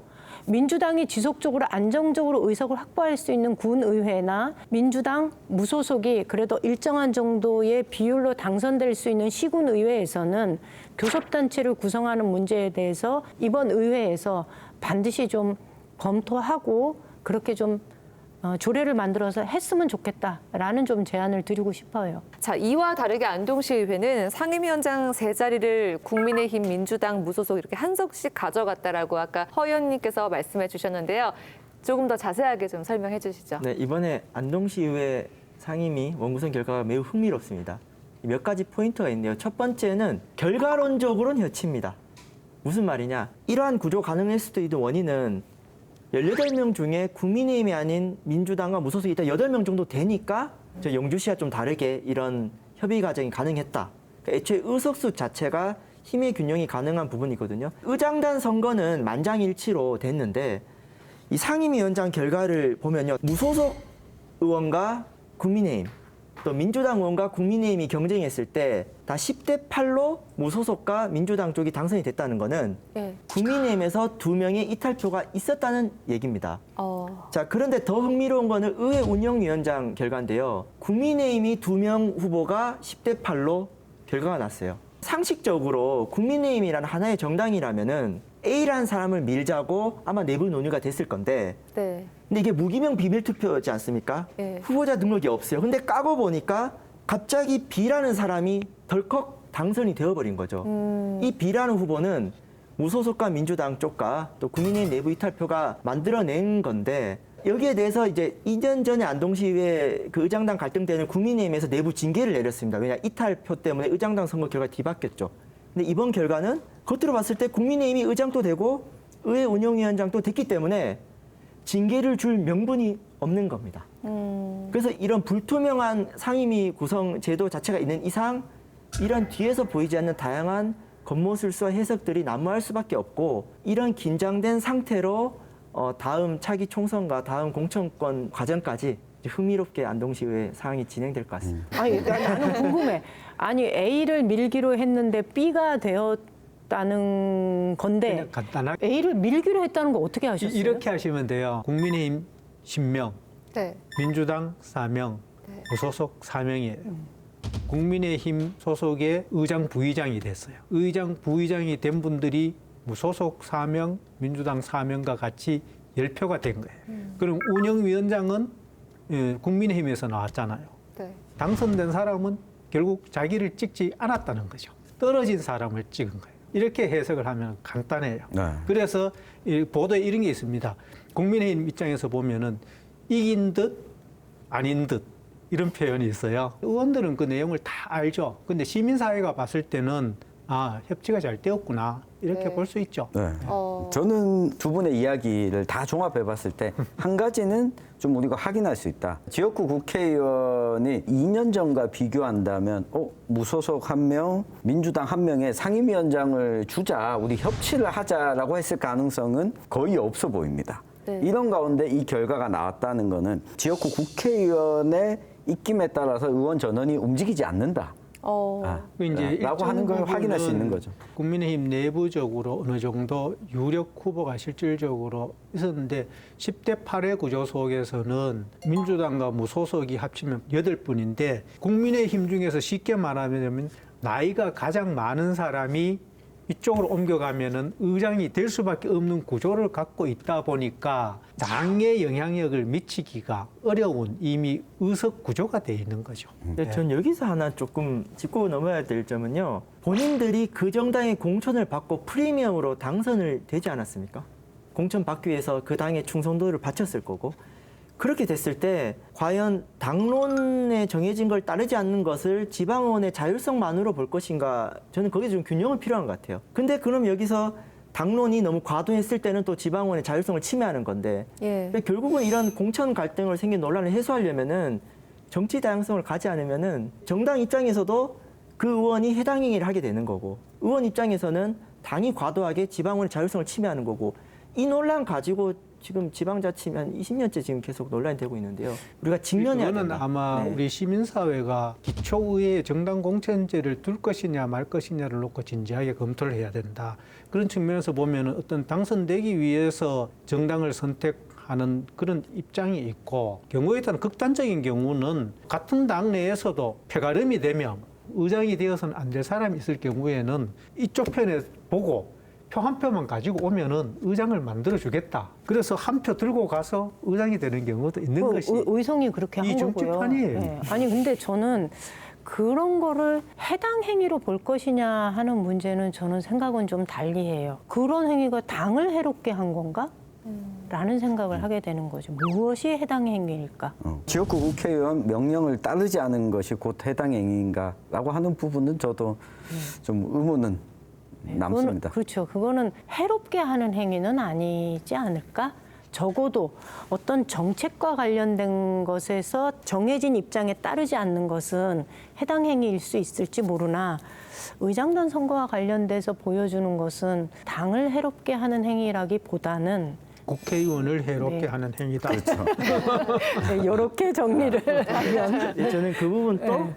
민주당이 지속적으로 안정적으로 의석을 확보할 수 있는 군의회나 민주당 무소속이 그래도 일정한 정도의 비율로 당선될 수 있는 시군의회에서는 교섭단체를 구성하는 문제에 대해서 이번 의회에서 반드시 좀 검토하고 그렇게 좀 조례를 만들어서 했으면 좋겠다라는 좀 제안을 드리고 싶어요. 자, 이와 다르게 안동시의회는 상임위원장 3자리를 국민의힘, 민주당, 무소속 이렇게 한 석씩 가져갔다라고 아까 허 의원님께서 말씀해 주셨는데요. 조금 더 자세하게 좀 설명해 주시죠. 네, 이번에 안동시의회 상임위 원구성 결과가 매우 흥미롭습니다. 몇 가지 포인트가 있는데요. 첫 번째는 결과론적으로는 협치입니다. 무슨 말이냐? 이러한 구조 가능할 수도 있는 원인은 18명 중에 국민의힘이 아닌 민주당과 무소속이 일단 8명 정도 되니까 저 영주시와 좀 다르게 이런 협의 과정이 가능했다. 그러니까 애초에 의석수 자체가 힘의 균형이 가능한 부분이거든요. 의장단 선거는 만장일치로 됐는데 이 상임위원장 결과를 보면요. 무소속 의원과 국민의힘 또 민주당 의원과 국민의힘이 경쟁했을 때 다 10대 8로 무소속과 민주당 쪽이 당선이 됐다는 거는 국민의힘에서 2명의 이탈표가 있었다는 얘기입니다. 자, 그런데 더 흥미로운 거는 의회 운영위원장 결과인데요. 국민의힘이 2명 후보가 10대 8로 결과가 났어요. 상식적으로 국민의힘이라는 하나의 정당이라면은 A라는 사람을 밀자고 아마 내부 논의가 됐을 건데 근데 이게 무기명 비밀 투표지 않습니까? 후보자 등록이 없어요. 근데 까고 보니까 갑자기 B라는 사람이 덜컥 당선이 되어버린 거죠. 이 B라는 후보는 무소속과 민주당 쪽과 또 국민의힘 내부 이탈표가 만들어낸 건데 여기에 대해서 이제 2년 전에 안동시의회 그 의장당 갈등 때는 국민의힘에서 내부 징계를 내렸습니다. 왜냐 이탈표 때문에 의장당 선거 결과 뒤바뀌었죠. 근데 이번 결과는 겉으로 봤을 때 국민의힘이 의장도 되고 의회 운영위원장도 됐기 때문에 징계를 줄 명분이 없는 겁니다. 그래서 이런 불투명한 상임위 구성 제도 자체가 있는 이상 이런 뒤에서 보이지 않는 다양한 겉모술수와 해석들이 난무할 수밖에 없고 이런 긴장된 상태로 다음 차기 총선과 다음 공천권 과정까지 흥미롭게 안동시의회 상황이 진행될 것 같습니다. 아니, 나는 궁금해. 아니, A를 밀기로 했는데 B가 되었다는 건데 그냥 간단하게 A를 밀기로 했다는 거 어떻게 하셨어요? 이렇게 하시면 돼요. 국민의힘 10명, 네. 민주당 4명, 무소속 4명이에요. 국민의힘 소속의 의장 부의장이 됐어요. 의장 부의장이 된 분들이 무소속 4명, 민주당 4명과 같이 10표가 된 거예요. 그럼 운영위원장은 국민의힘에서 나왔잖아요. 당선된 사람은 결국 자기를 찍지 않았다는 거죠. 떨어진 사람을 찍은 거예요. 이렇게 해석을 하면 간단해요. 그래서 보도에 이런 게 있습니다. 국민의힘 입장에서 보면은 이긴 듯 아닌 듯 이런 표현이 있어요. 의원들은 그 내용을 다 알죠. 근데 시민사회가 봤을 때는 아, 협치가 잘 되었구나 이렇게 볼 수 있죠. 저는 두 분의 이야기를 다 종합해 봤을 때 한 가지는 좀 우리가 확인할 수 있다. 지역구 국회의원이 2년 전과 비교한다면 무소속 1명, 민주당 1명의 상임위원장을 주자, 우리 협치를 하자라고 했을 가능성은 거의 없어 보입니다. 이런 가운데 이 결과가 나왔다는 거는 지역구 국회의원의 입김에 따라서 의원 전원이 움직이지 않는다. 이제 라고 하는 걸 확인할 수 있는 거죠. 국민의힘 내부적으로 어느 정도 유력 후보가 실질적으로 있었는데 10대 8의 구조 속에서는 민주당과 무소속이 합치면 8분인데 국민의힘 중에서 쉽게 말하면 나이가 가장 많은 사람이 이쪽으로 옮겨가면은 의장이 될 수밖에 없는 구조를 갖고 있다 보니까 당의 영향력을 미치기가 어려운 이미 의석 구조가 돼 있는 거죠. 전 여기서 하나 조금 짚고 넘어야 될 점은요. 본인들이 그 정당의 공천을 받고 프리미엄으로 당선을 되지 않았습니까? 공천받기 위해서 그 당의 충성도를 바쳤을 거고 그렇게 됐을 때 과연 당론에 정해진 걸 따르지 않는 것을 지방의원의 자율성만으로 볼 것인가 저는 거기에 좀 균형은 필요한 것 같아요. 근데 그럼 여기서 당론이 너무 과도했을 때는 또 지방의원의 자율성을 침해하는 건데 예. 결국은 이런 공천 갈등으로 생긴 논란을 해소하려면은 정치 다양성을 가지 않으면은 정당 입장에서도 그 의원이 해당 행위를 하게 되는 거고 의원 입장에서는 당이 과도하게 지방의원의 자율성을 침해하는 거고 이 논란 가지고 지금 지방자치면 한 20년째 지금 계속 논란이 되고 있는데요. 우리가 직면해야 그거는 된다. 아마 네. 우리 시민사회가 기초의회 정당 공천제를 둘 것이냐 말 것이냐를 놓고 진지하게 검토를 해야 된다. 그런 측면에서 보면 어떤 당선되기 위해서 정당을 선택하는 그런 입장이 있고 경우에 따른 극단적인 경우는 같은 당 내에서도 표가름이 되면 의장이 되어서는 안 될 사람이 있을 경우에는 이쪽 편에 보고 표 한 표만 가지고 오면은 의장을 만들어 주겠다. 그래서 한 표 들고 가서 의장이 되는 경우도 있는 것이 의성이 그렇게 한 이 거고요. 정치판이에요. 네. 아니 근데 저는 그런 거를 해당 행위로 볼 것이냐 하는 문제는 저는 생각은 좀 달리해요. 그런 행위가 당을 해롭게 한 건가? 라는 생각을 하게 되는 거죠. 무엇이 해당 행위일까? 지역구 국회의원 명령을 따르지 않은 것이 곧 해당 행위인가라고 하는 부분은 저도 좀 의문은 남습니다. 그렇죠. 그거는 해롭게 하는 행위는 아니지 않을까? 적어도 어떤 정책과 관련된 것에서 정해진 입장에 따르지 않는 것은 해당 행위일 수 있을지 모르나 의장단 선거와 관련돼서 보여주는 것은 당을 해롭게 하는 행위라기보다는 국회의원을 해롭게 네. 하는 행위다. 네, 이렇게 정리를 하면 저는 그 부분 또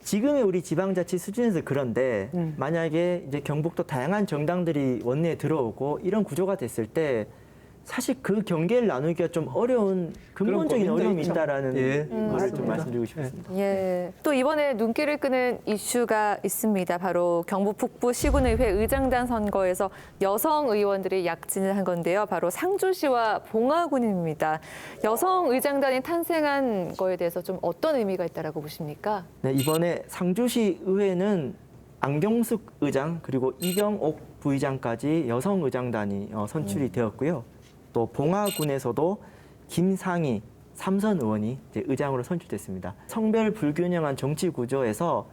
지금의 우리 지방자치 수준에서 그런데 만약에 이제 경북도 다양한 정당들이 원내에 들어오고 이런 구조가 됐을 때 사실 그 경계를 나누기가 좀 어려운 근본적인 고민도 어려움이 있죠. 있다라는 예, 거를 좀 맞습니다. 말씀드리고 싶습니다. 예. 또 이번에 눈길을 끄는 이슈가 있습니다. 바로 경북 북부 시군의회 의장단 선거에서 여성 의원들이 약진을 한 건데요. 바로 상주시와 봉화군입니다. 여성 의장단이 탄생한 거에 대해서 좀 어떤 의미가 있다라고 보십니까? 네, 이번에 상주시 의회는 안경숙 의장 그리고 이경옥 부의장까지 여성 의장단이 선출이 되었고요. 또 봉화군에서도 김상희 삼선 의원이 이제 의장으로 선출됐습니다. 성별 불균형한 정치 구조에서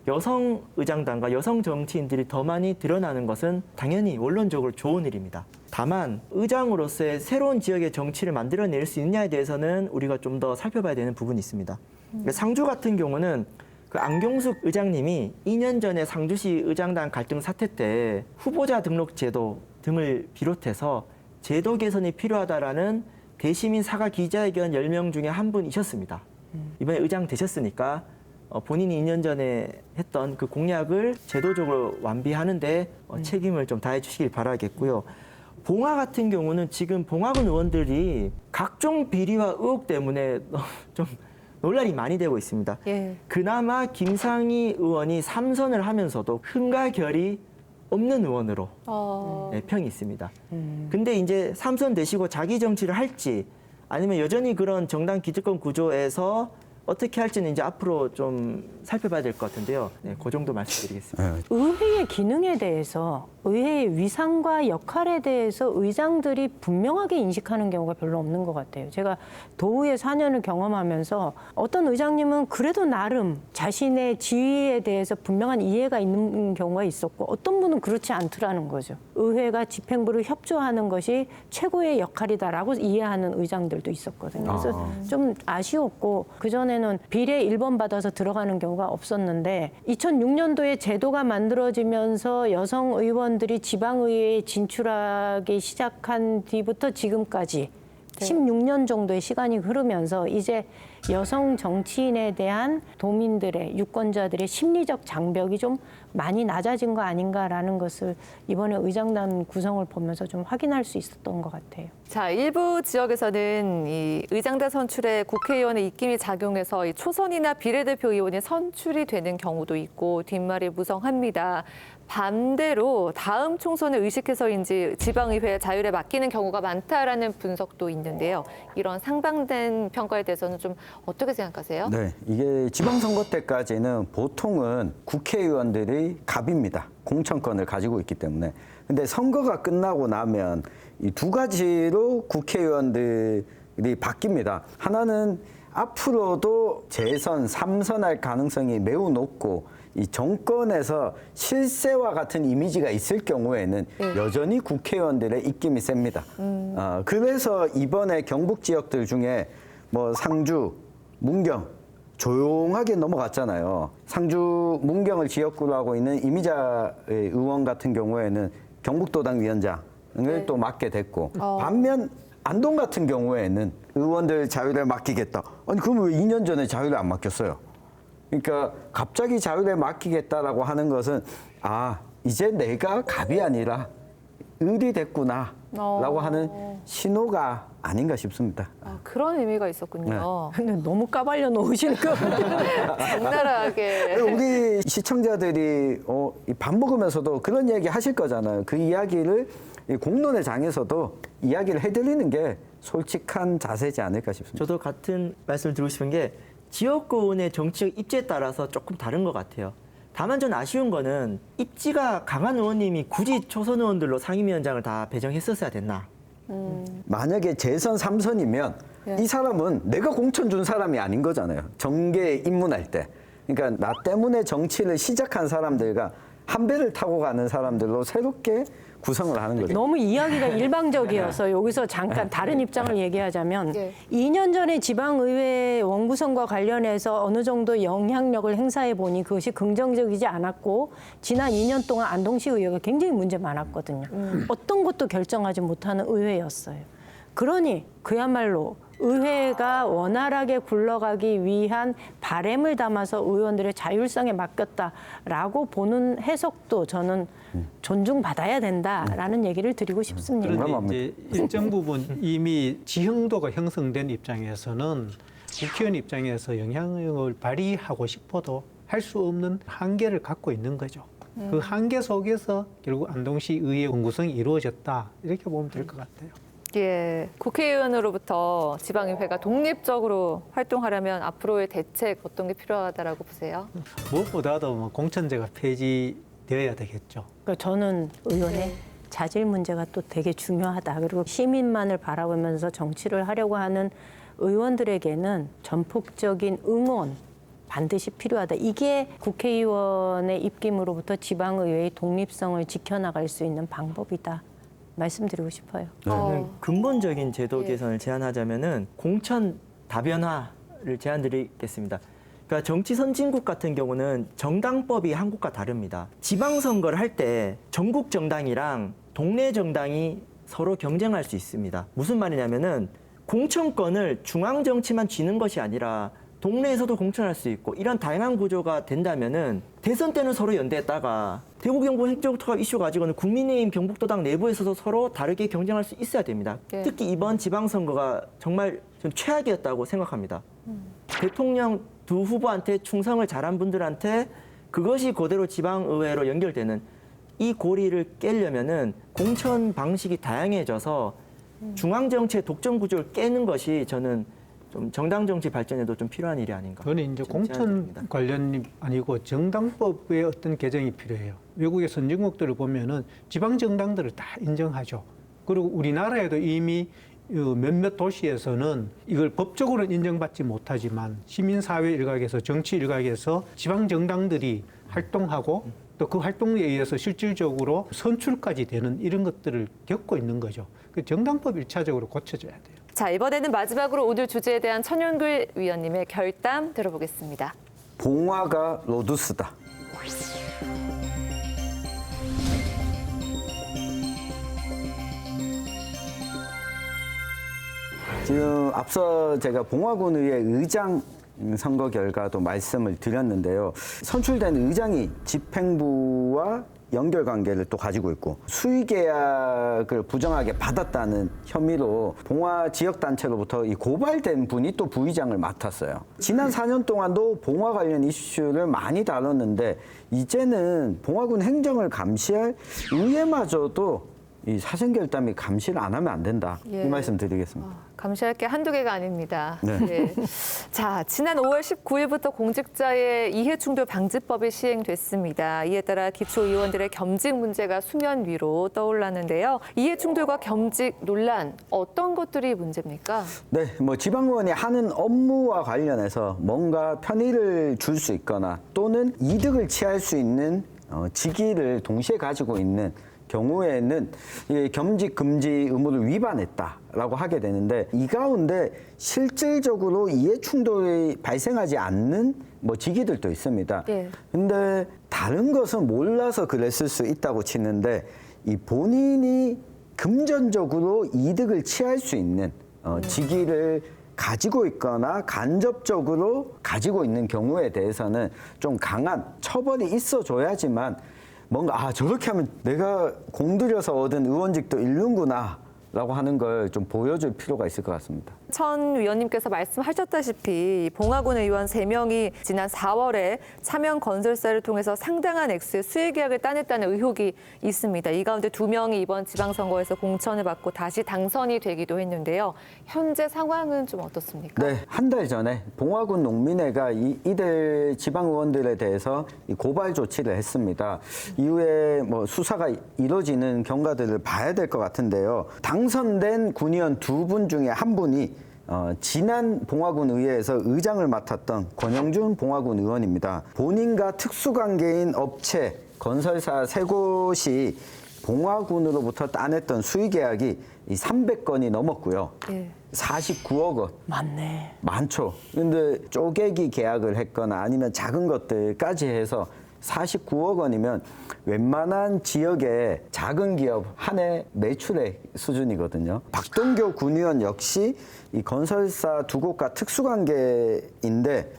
여성 의장단과 여성 정치인들이 더 많이 드러나는 것은 당연히 원론적으로 좋은 일입니다. 다만 의장으로서의 새로운 지역의 정치를 만들어낼 수 있느냐에 대해서는 우리가 좀 더 살펴봐야 되는 부분이 있습니다. 상주 같은 경우는 그 안경숙 의장님이 2년 전에 상주시 의장단 갈등 사태 때 후보자 등록 제도 등을 비롯해서 제도 개선이 필요하다라는 대시민 사과 기자회견 10명 중에 한 분이셨습니다. 이번에 의장 되셨으니까 본인이 2년 전에 했던 그 공약을 제도적으로 완비하는데 책임을 좀 다해 주시길 바라겠고요. 봉화 같은 경우는 지금 봉화군 의원들이 각종 비리와 의혹 때문에 좀 논란이 많이 되고 있습니다. 예. 그나마 김상희 의원이 3선을 하면서도 흠과 결이 없는 의원으로 네, 평이 있습니다. 근데 이제 3선 되시고 자기 정치를 할지 아니면 여전히 그런 정당 기득권 구조에서 어떻게 할지는 이제 앞으로 좀 살펴봐야 될 것 같은데요. 네, 그 정도 말씀드리겠습니다. 의회의 기능에 대해서 의회의 위상과 역할에 대해서 의장들이 분명하게 인식하는 경우가 별로 없는 것 같아요. 제가 도의회 4년을 경험하면서 어떤 의장님은 그래도 나름 자신의 지위에 대해서 분명한 이해가 있는 경우가 있었고 어떤 분은 그렇지 않더라는 거죠. 의회가 집행부를 협조하는 것이 최고의 역할이다라고 이해하는 의장들도 있었거든요. 그래서 좀 아쉬웠고 그전에는 비례 1번 받아서 들어가는 경우가 없었는데 2006년도에 제도가 만들어지면서 여성 의원들이 지방의회에 진출하기 시작한 뒤부터 지금까지 16년 정도의 시간이 흐르면서 이제 여성 정치인에 대한 도민들의 유권자들의 심리적 장벽이 좀 많이 낮아진 거 아닌가라는 것을 이번에 의장단 구성을 보면서 좀 확인할 수 있었던 것 같아요. 자, 일부 지역에서는 이 의장단 선출에 국회의원의 입김이 작용해서 이 초선이나 비례대표 의원이 선출이 되는 경우도 있고 뒷말이 무성합니다. 반대로 다음 총선을 의식해서인지 지방의회 자율에 맡기는 경우가 많다라는 분석도 있는데요. 이런 상반된 평가에 대해서는 좀 어떻게 생각하세요? 네, 이게 지방선거 때까지는 보통은 국회의원들이 갑입니다. 공천권을 가지고 있기 때문에. 근데 선거가 끝나고 나면 이 두 가지로 국회의원들이 바뀝니다. 하나는 앞으로도 재선, 3선할 가능성이 매우 높고 이 정권에서 실세와 같은 이미지가 있을 경우에는 여전히 국회의원들의 입김이 셉니다. 그래서 이번에 경북 지역들 중에 뭐 상주, 문경 조용하게 넘어갔잖아요. 상주, 문경을 지역구로 하고 있는 이미자 의원 같은 경우에는 경북도당 위원장을 또 맡게 됐고 반면 안동 같은 경우에는 의원들 자율에 맡기겠다. 아니 그럼 왜 2년 전에 자율에 안 맡겼어요? 그러니까 갑자기 자율에 맡기겠다라고 하는 것은 아 이제 내가 갑이 아니라 을이 됐구나라고 하는 신호가 아닌가 싶습니다. 아, 그런 의미가 있었군요. 근데 너무 까발려 놓으시는 거. 적나라하게. 우리 시청자들이 밥 먹으면서도 그런 이야기 하실 거잖아요. 그 이야기를 이 공론의 장에서도 이야기를 해드리는 게 솔직한 자세지 않을까 싶습니다. 저도 같은 말씀을 드리고 싶은 게 지역구의 정치적 입지에 따라서 조금 다른 것 같아요. 다만 전 아쉬운 거는 입지가 강한 의원님이 굳이 초선 의원들로 상임위원장을 다 배정했었어야 됐나. 만약에 재선 3선이면 이 사람은 내가 공천 준 사람이 아닌 거잖아요. 정계에 입문할 때. 그러니까 나 때문에 정치를 시작한 사람들과 한 배를 타고 가는 사람들로 새롭게 구성을 하는 거죠. 너무 이야기가 일방적이어서 여기서 잠깐 다른 입장을 얘기하자면 2년 전에 지방의회 원구성과 관련해서 어느 정도 영향력을 행사해 보니 그것이 긍정적이지 않았고 지난 2년 동안 안동시 의회가 굉장히 문제 많았거든요. 어떤 것도 결정하지 못하는 의회였어요. 그러니 그야말로 의회가 원활하게 굴러가기 위한 바램을 담아서 의원들의 자율성에 맡겼다라고 보는 해석도 저는 존중받아야 된다라는 얘기를 드리고 싶습니다. 그런데 이제 일정 부분 이미 지형도가 형성된 입장에서는 국회의원 입장에서 영향력을 발휘하고 싶어도 할 수 없는 한계를 갖고 있는 거죠. 그 한계 속에서 결국 안동시 의회 원구성이 이루어졌다 이렇게 보면 될 것 같아요. 예, 국회의원으로부터 지방의회가 독립적으로 활동하려면 앞으로의 대책 어떤 게 필요하다라고 보세요? 무엇보다도 뭐 공천제가 폐지되어야 되겠죠. 그러니까 저는 의원의 자질 문제가 또 되게 중요하다. 그리고 시민만을 바라보면서 정치를 하려고 하는 의원들에게는 전폭적인 응원 반드시 필요하다. 이게 국회의원의 입김으로부터 지방의회의 독립성을 지켜나갈 수 있는 방법이다. 말씀드리고 싶어요. 저는 근본적인 제도 개선을 제안하자면은 공천 다변화를 제안드리겠습니다. 그러니까 정치 선진국 같은 경우는 정당법이 한국과 다릅니다. 지방선거를 할 때 전국 정당이랑 동네 정당이 서로 경쟁할 수 있습니다. 무슨 말이냐면은 공천권을 중앙 정치만 쥐는 것이 아니라 동네에서도 공천할 수 있고 이런 다양한 구조가 된다면은 대선 때는 서로 연대했다가 대구 경북 행정통합 이슈 가지고는 국민의힘 경북도당 내부에서도 서로 다르게 경쟁할 수 있어야 됩니다. 특히 이번 지방선거가 정말 좀 최악이었다고 생각합니다. 대통령 두 후보한테 충성을 잘한 분들한테 그것이 그대로 지방의회로 연결되는 이 고리를 깨려면은 공천 방식이 다양해져서 중앙정치의 독점 구조를 깨는 것이 저는 좀 정당 정치 발전에도 좀 필요한 일이 아닌가. 그건 이제 공천 관련이 아니고 정당법의 어떤 개정이 필요해요. 외국의 선진국들을 보면은 지방 정당들을 다 인정하죠. 그리고 우리나라에도 이미 몇몇 도시에서는 이걸 법적으로는 인정받지 못하지만 시민사회 일각에서 정치 일각에서 지방 정당들이 활동하고 또 그 활동에 의해서 실질적으로 선출까지 되는 이런 것들을 겪고 있는 거죠. 그 정당법 1차적으로 고쳐져야 돼요. 자, 이번에는 마지막으로 오늘 주제에 대한 천연글 위원님의 결담 들어보겠습니다. 봉화가 로두스다. 지금 앞서 제가 봉화군의회 의장 선거 결과도 말씀을 드렸는데요. 선출된 의장이 집행부와 연결관계를 또 가지고 있고 수의계약을 부정하게 받았다는 혐의로 봉화 지역단체로부터 이 고발된 분이 또 부의장을 맡았어요. 지난 4년 동안도 봉화 관련 이슈를 많이 다뤘는데 이제는 봉화군 행정을 감시할 의회마저도 이 사생결단이 감시를 안 하면 안 된다. 예. 이 말씀 드리겠습니다. 감시할 게 한두 개가 아닙니다. 네. 예. 자, 지난 5월 19일부터 공직자의 이해충돌 방지법이 시행됐습니다. 이에 따라 기초의원들의 겸직 문제가 수면 위로 떠올랐는데요. 이해충돌과 겸직 논란, 어떤 것들이 문제입니까? 네, 뭐 지방의원이 하는 업무와 관련해서 뭔가 편의를 줄 수 있거나 또는 이득을 취할 수 있는 직위를 동시에 가지고 있는 경우에는 이 겸직 금지 의무를 위반했다라고 하게 되는데 이 가운데 실질적으로 이해 충돌이 발생하지 않는 뭐 직위들도 있습니다. 예. 근데 다른 것은 몰라서 그랬을 수 있다고 치는데 이 본인이 금전적으로 이득을 취할 수 있는 직위를 가지고 있거나 간접적으로 가지고 있는 경우에 대해서는 좀 강한 처벌이 있어줘야지만 뭔가 저렇게 하면 내가 공들여서 얻은 의원직도 잃는구나 라고 하는 걸 좀 보여줄 필요가 있을 것 같습니다. 천 위원님께서 말씀하셨다시피 봉화군 의원 3명이 지난 4월에 차명 건설사를 통해서 상당한 액수의 수의 계약을 따냈다는 의혹이 있습니다. 이 가운데 2명이 이번 지방선거에서 공천을 받고 다시 당선이 되기도 했는데요. 현재 상황은 좀 어떻습니까? 네, 한 달 전에 봉화군 농민회가 이들 지방의원들에 대해서 고발 조치를 했습니다. 이후에 뭐 수사가 이루어지는 경과들을 봐야 될 것 같은데요. 당선된 군의원 2분 중에 한 분이 지난 봉화군 의회에서 의장을 맡았던 권영준 봉화군 의원입니다. 본인과 특수관계인 업체, 건설사 3곳이 봉화군으로부터 따냈던 수의계약이 300건이 넘었고요. 예. 49억 원. 맞네. 많죠. 근데 쪼개기 계약을 했거나 아니면 작은 것들까지 해서 49억 원이면 웬만한 지역의 작은 기업 한 해 매출의 수준이거든요. 박동교 군의원 역시 이 건설사 2곳과 특수관계인데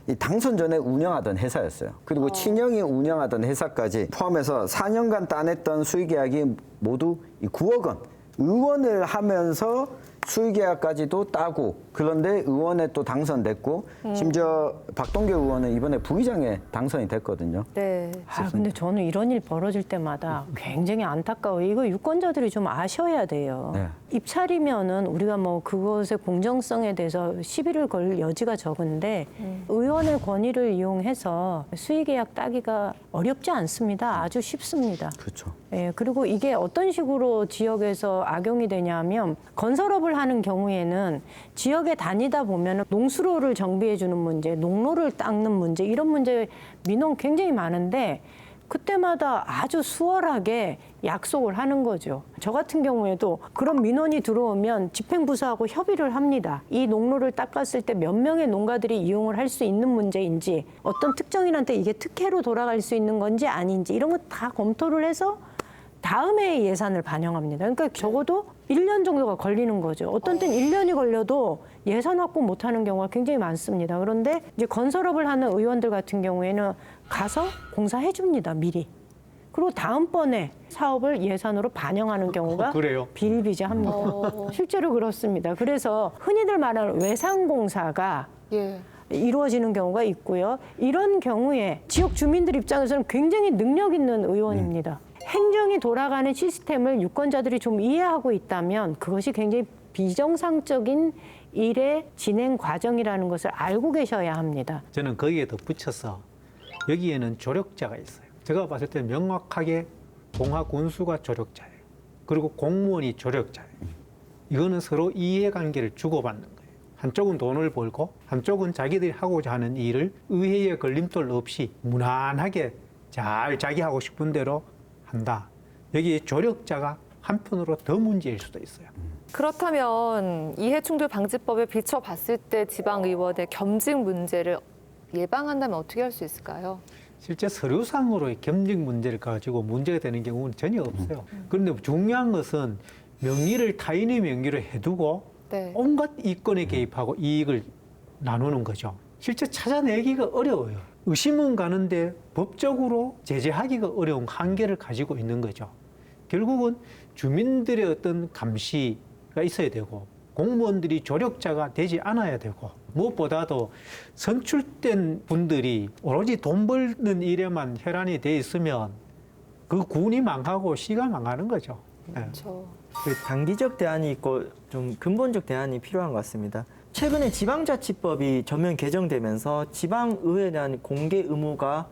이 당선 전에 운영하던 회사였어요. 그리고 친형이 운영하던 회사까지 포함해서 4년간 따냈던 수의계약이 모두 9억 원. 의원을 하면서 수의계약까지도 따고 그런데 의원에 또 당선됐고 심지어 박동규 의원은 이번에 부의장에 당선이 됐거든요. 네. 근데 저는 이런 일 벌어질 때마다 굉장히 안타까워요. 이거 유권자들이 좀 아셔야 돼요. 네. 입찰이면은 우리가 뭐 그것의 공정성에 대해서 시비를 걸 여지가 적은데 의원의 권위를 이용해서 수의계약 따기가 어렵지 않습니다. 아주 쉽습니다. 그렇죠. 예, 그리고 이게 어떤 식으로 지역에서 악용이 되냐면 건설업을 하는 경우에는 지역에 다니다 보면 농수로를 정비해 주는 문제, 농로를 닦는 문제 이런 문제 민원 굉장히 많은데 그때마다 아주 수월하게 약속을 하는 거죠. 저 같은 경우에도 그런 민원이 들어오면 집행부서하고 협의를 합니다. 이 농로를 닦았을 때 몇 명의 농가들이 이용을 할 수 있는 문제인지 어떤 특정인한테 이게 특혜로 돌아갈 수 있는 건지 아닌지 이런 거 다 검토를 해서 다음에 예산을 반영합니다. 그러니까 적어도 1년 정도가 걸리는 거죠. 어떤 때는 1년이 걸려도 예산 확보 못하는 경우가 굉장히 많습니다. 그런데 이제 건설업을 하는 의원들 같은 경우에는 가서 공사해 줍니다. 미리. 그리고 다음번에 사업을 예산으로 반영하는 경우가 그래요? 비일비재합니다. 실제로 그렇습니다. 그래서 흔히들 말하는 외상공사가 예. 이루어지는 경우가 있고요. 이런 경우에 지역 주민들 입장에서는 굉장히 능력 있는 의원입니다. 행정이 돌아가는 시스템을 유권자들이 좀 이해하고 있다면 그것이 굉장히 비정상적인 일의 진행 과정이라는 것을 알고 계셔야 합니다. 저는 거기에 덧붙여서 여기에는 조력자가 있어요. 제가 봤을 때 명확하게 봉화군수가 조력자예요. 그리고 공무원이 조력자예요. 이거는 서로 이해관계를 주고받는 거예요. 한쪽은 돈을 벌고 한쪽은 자기들이 하고자 하는 일을 의회에 걸림돌 없이 무난하게 잘 자기 하고 싶은 대로 한다. 여기 조력자가 한편으로 더 문제일 수도 있어요. 그렇다면 이해충돌 방지법에 비춰봤을 때 지방의원의 겸직 문제를 예방한다면 어떻게 할 수 있을까요? 실제 서류상으로의 겸직 문제를 가지고 문제가 되는 경우는 전혀 없어요. 그런데 중요한 것은 명의를 타인의 명의로 해두고 네. 온갖 이권에 개입하고 이익을 나누는 거죠. 실제 찾아내기가 어려워요. 의심은 가는데 법적으로 제재하기가 어려운 한계를 가지고 있는 거죠. 결국은 주민들의 어떤 감시가 있어야 되고 공무원들이 조력자가 되지 않아야 되고 무엇보다도 선출된 분들이 오로지 돈 벌는 일에만 혈안이 돼 있으면 그 군이 망하고 시가 망하는 거죠. 그렇죠. 그 단기적 대안이 있고 좀 근본적 대안이 필요한 것 같습니다. 최근에 지방자치법이 전면 개정되면서 지방의회에 대한 공개 의무가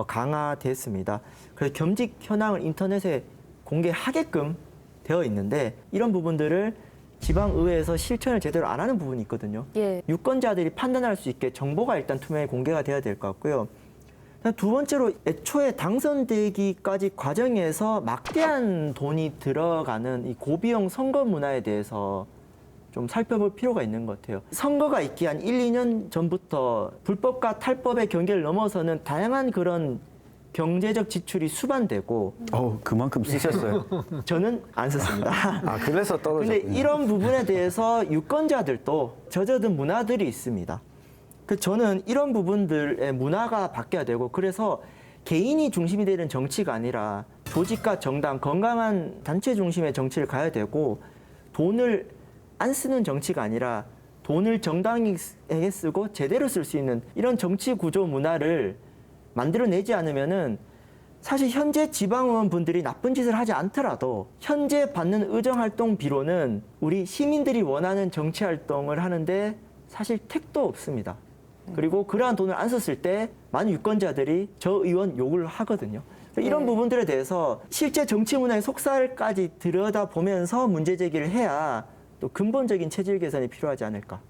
강화됐습니다. 그래서 겸직 현황을 인터넷에 공개하게끔 되어 있는데 이런 부분들을 지방의회에서 실천을 제대로 안 하는 부분이 있거든요. 예. 유권자들이 판단할 수 있게 정보가 일단 투명하게 공개가 돼야 될 것 같고요. 두 번째로 애초에 당선되기까지 과정에서 막대한 돈이 들어가는 이 고비용 선거 문화에 대해서 좀 살펴볼 필요가 있는 것 같아요. 선거가 있기 한 1, 2년 전부터 불법과 탈법의 경계를 넘어서는 다양한 그런 경제적 지출이 수반되고 그만큼 쓰셨어요. 저는 안 썼습니다. 아, 그래서 떨어졌군요. 근데 이런 부분에 대해서 유권자들도 젖어든 문화들이 있습니다. 저는 이런 부분들의 문화가 바뀌어야 되고 그래서 개인이 중심이 되는 정치가 아니라 조직과 정당, 건강한 단체 중심의 정치를 가야 되고 돈을 안 쓰는 정치가 아니라 돈을 정당에게 쓰고 제대로 쓸 수 있는 이런 정치 구조 문화를 만들어내지 않으면은 사실 현재 지방의원분들이 나쁜 짓을 하지 않더라도 현재 받는 의정활동비로는 우리 시민들이 원하는 정치활동을 하는데 사실 택도 없습니다. 그리고 그러한 돈을 안 썼을 때 많은 유권자들이 저 의원 욕을 하거든요. 이런 부분들에 대해서 실제 정치 문화의 속살까지 들여다보면서 문제 제기를 해야 또 근본적인 체질 개선이 필요하지 않을까.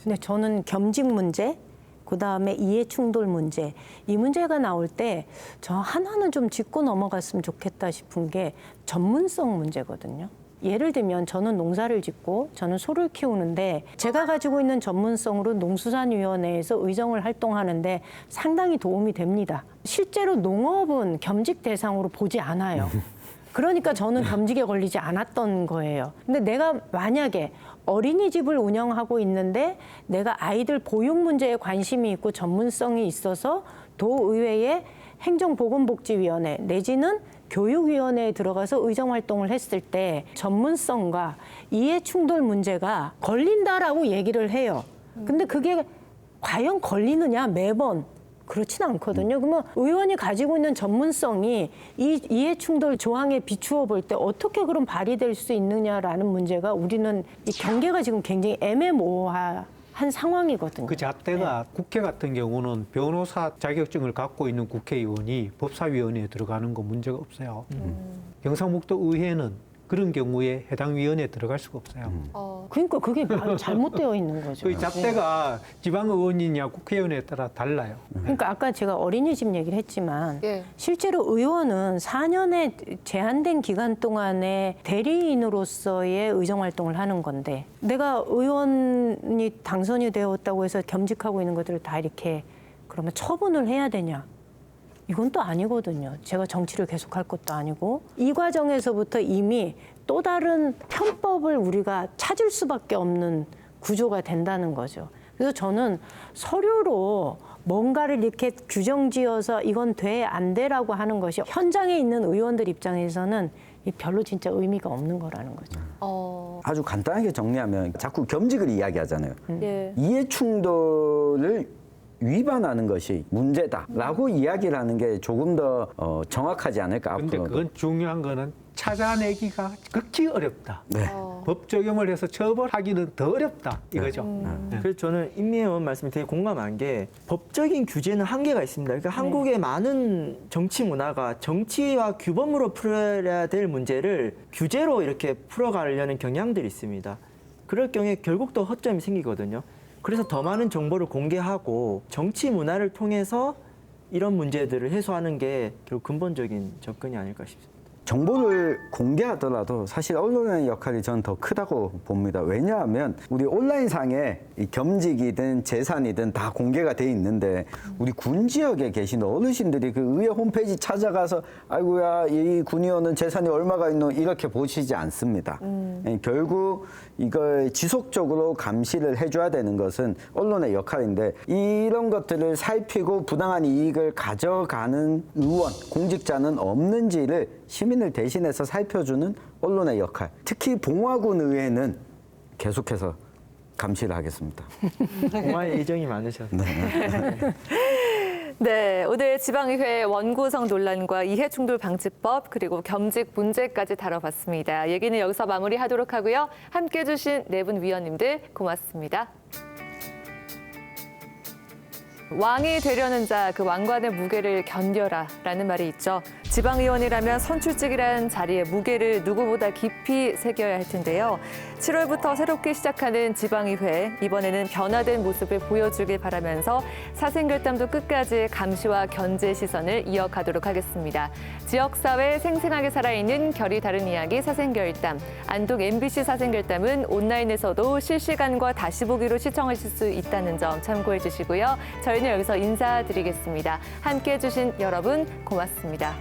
근데 저는 겸직 문제, 그다음에 이해 충돌 문제, 이 문제가 나올 때 저 하나는 좀 짚고 넘어갔으면 좋겠다 싶은 게 전문성 문제거든요. 예를 들면 저는 농사를 짓고 저는 소를 키우는데 제가 가지고 있는 전문성으로 농수산위원회에서 의정을 활동하는데 상당히 도움이 됩니다. 실제로 농업은 겸직 대상으로 보지 않아요. 그러니까 저는 겸직에 걸리지 않았던 거예요. 근데 내가 만약에 어린이집을 운영하고 있는데 내가 아이들 보육 문제에 관심이 있고 전문성이 있어서 도의회의 행정보건복지위원회 내지는 교육위원회에 들어가서 의정활동을 했을 때 전문성과 이해충돌 문제가 걸린다라고 얘기를 해요. 근데 그게 과연 걸리느냐 매번 그렇진 않거든요. 그러면 의원이 가지고 있는 전문성이 이 이해충돌 조항에 비추어 볼 때 어떻게 그럼 발휘될 수 있느냐라는 문제가 우리는 이 경계가 지금 굉장히 애매모호한 상황이거든요. 그 잣대가 국회 같은 경우는 변호사 자격증을 갖고 있는 국회의원이 법사위원회에 들어가는 거 문제가 없어요. 경상북도 의회는 그런 경우에 해당 위원회에 들어갈 수가 없어요. 그러니까 그게 잘못되어 있는 거죠. 그 잣대가 지방의원이냐 국회의원에 따라 달라요. 그러니까 아까 제가 어린이집 얘기를 했지만 예. 실제로 의원은 4년의 제한된 기간 동안에 대리인으로서의 의정활동을 하는 건데 내가 의원이 당선이 되었다고 해서 겸직하고 있는 것들을 다 이렇게 그러면 처분을 해야 되냐? 이건 또 아니거든요. 제가 정치를 계속할 것도 아니고 이 과정에서부터 이미 또 다른 편법을 우리가 찾을 수밖에 없는 구조가 된다는 거죠. 그래서 저는 서류로 뭔가를 이렇게 규정지어서 이건 돼, 안 돼라고 하는 것이 현장에 있는 의원들 입장에서는 별로 진짜 의미가 없는 거라는 거죠. 아주 간단하게 정리하면 자꾸 겸직을 이야기하잖아요. 예. 이해충돌을 위반하는 것이 문제다라고 이야기를 하는 게 조금 더 정확하지 않을까 근데 앞으로. 그건 중요한 거는 찾아내기가 극히 어렵다. 네. 법 적용을 해서 처벌하기는 더 어렵다 이거죠. 네. 그래서 저는 임미애 의원 말씀에 되게 공감한 게 법적인 규제는 한계가 있습니다. 그러니까 한국의 많은 정치 문화가 정치와 규범으로 풀어야 될 문제를 규제로 이렇게 풀어가려는 경향들이 있습니다. 그럴 경우에 결국 또 허점이 생기거든요. 그래서 더 많은 정보를 공개하고 정치 문화를 통해서 이런 문제들을 해소하는 게 결국 근본적인 접근이 아닐까 싶습니다. 정보를 공개하더라도 사실 언론의 역할이 저는 더 크다고 봅니다. 왜냐하면 우리 온라인상에 이 겸직이든 재산이든 다 공개가 돼 있는데 우리 군 지역에 계신 어르신들이 그 의회 홈페이지 찾아가서 아이고야 이 군의원은 재산이 얼마가 있노 이렇게 보시지 않습니다. 결국 이걸 지속적으로 감시를 해줘야 되는 것은 언론의 역할인데 이런 것들을 살피고 부당한 이익을 가져가는 의원, 공직자는 없는지를 시민을 대신해서 살펴주는 언론의 역할. 특히 봉화군 의회는 계속해서 감시를 하겠습니다. 정말 예정이 많으셔서. 네, 오늘 지방의회 원구성 논란과 이해충돌 방지법 그리고 겸직 문제까지 다뤄봤습니다. 얘기는 여기서 마무리하도록 하고요. 함께해 주신 네 분 위원님들 고맙습니다. 왕이 되려는 자, 그 왕관의 무게를 견뎌라 라는 말이 있죠. 지방의원이라면 선출직이라는 자리의 무게를 누구보다 깊이 새겨야 할 텐데요. 7월부터 새롭게 시작하는 지방의회, 이번에는 변화된 모습을 보여주길 바라면서 사생결단도 끝까지 감시와 견제 시선을 이어가도록 하겠습니다. 지역사회 생생하게 살아있는 결이 다른 이야기 사생결단. 안동 MBC 사생결단은 온라인에서도 실시간과 다시 보기로 시청하실 수 있다는 점 참고해 주시고요. 저희는 여기서 인사드리겠습니다. 함께해 주신 여러분 고맙습니다.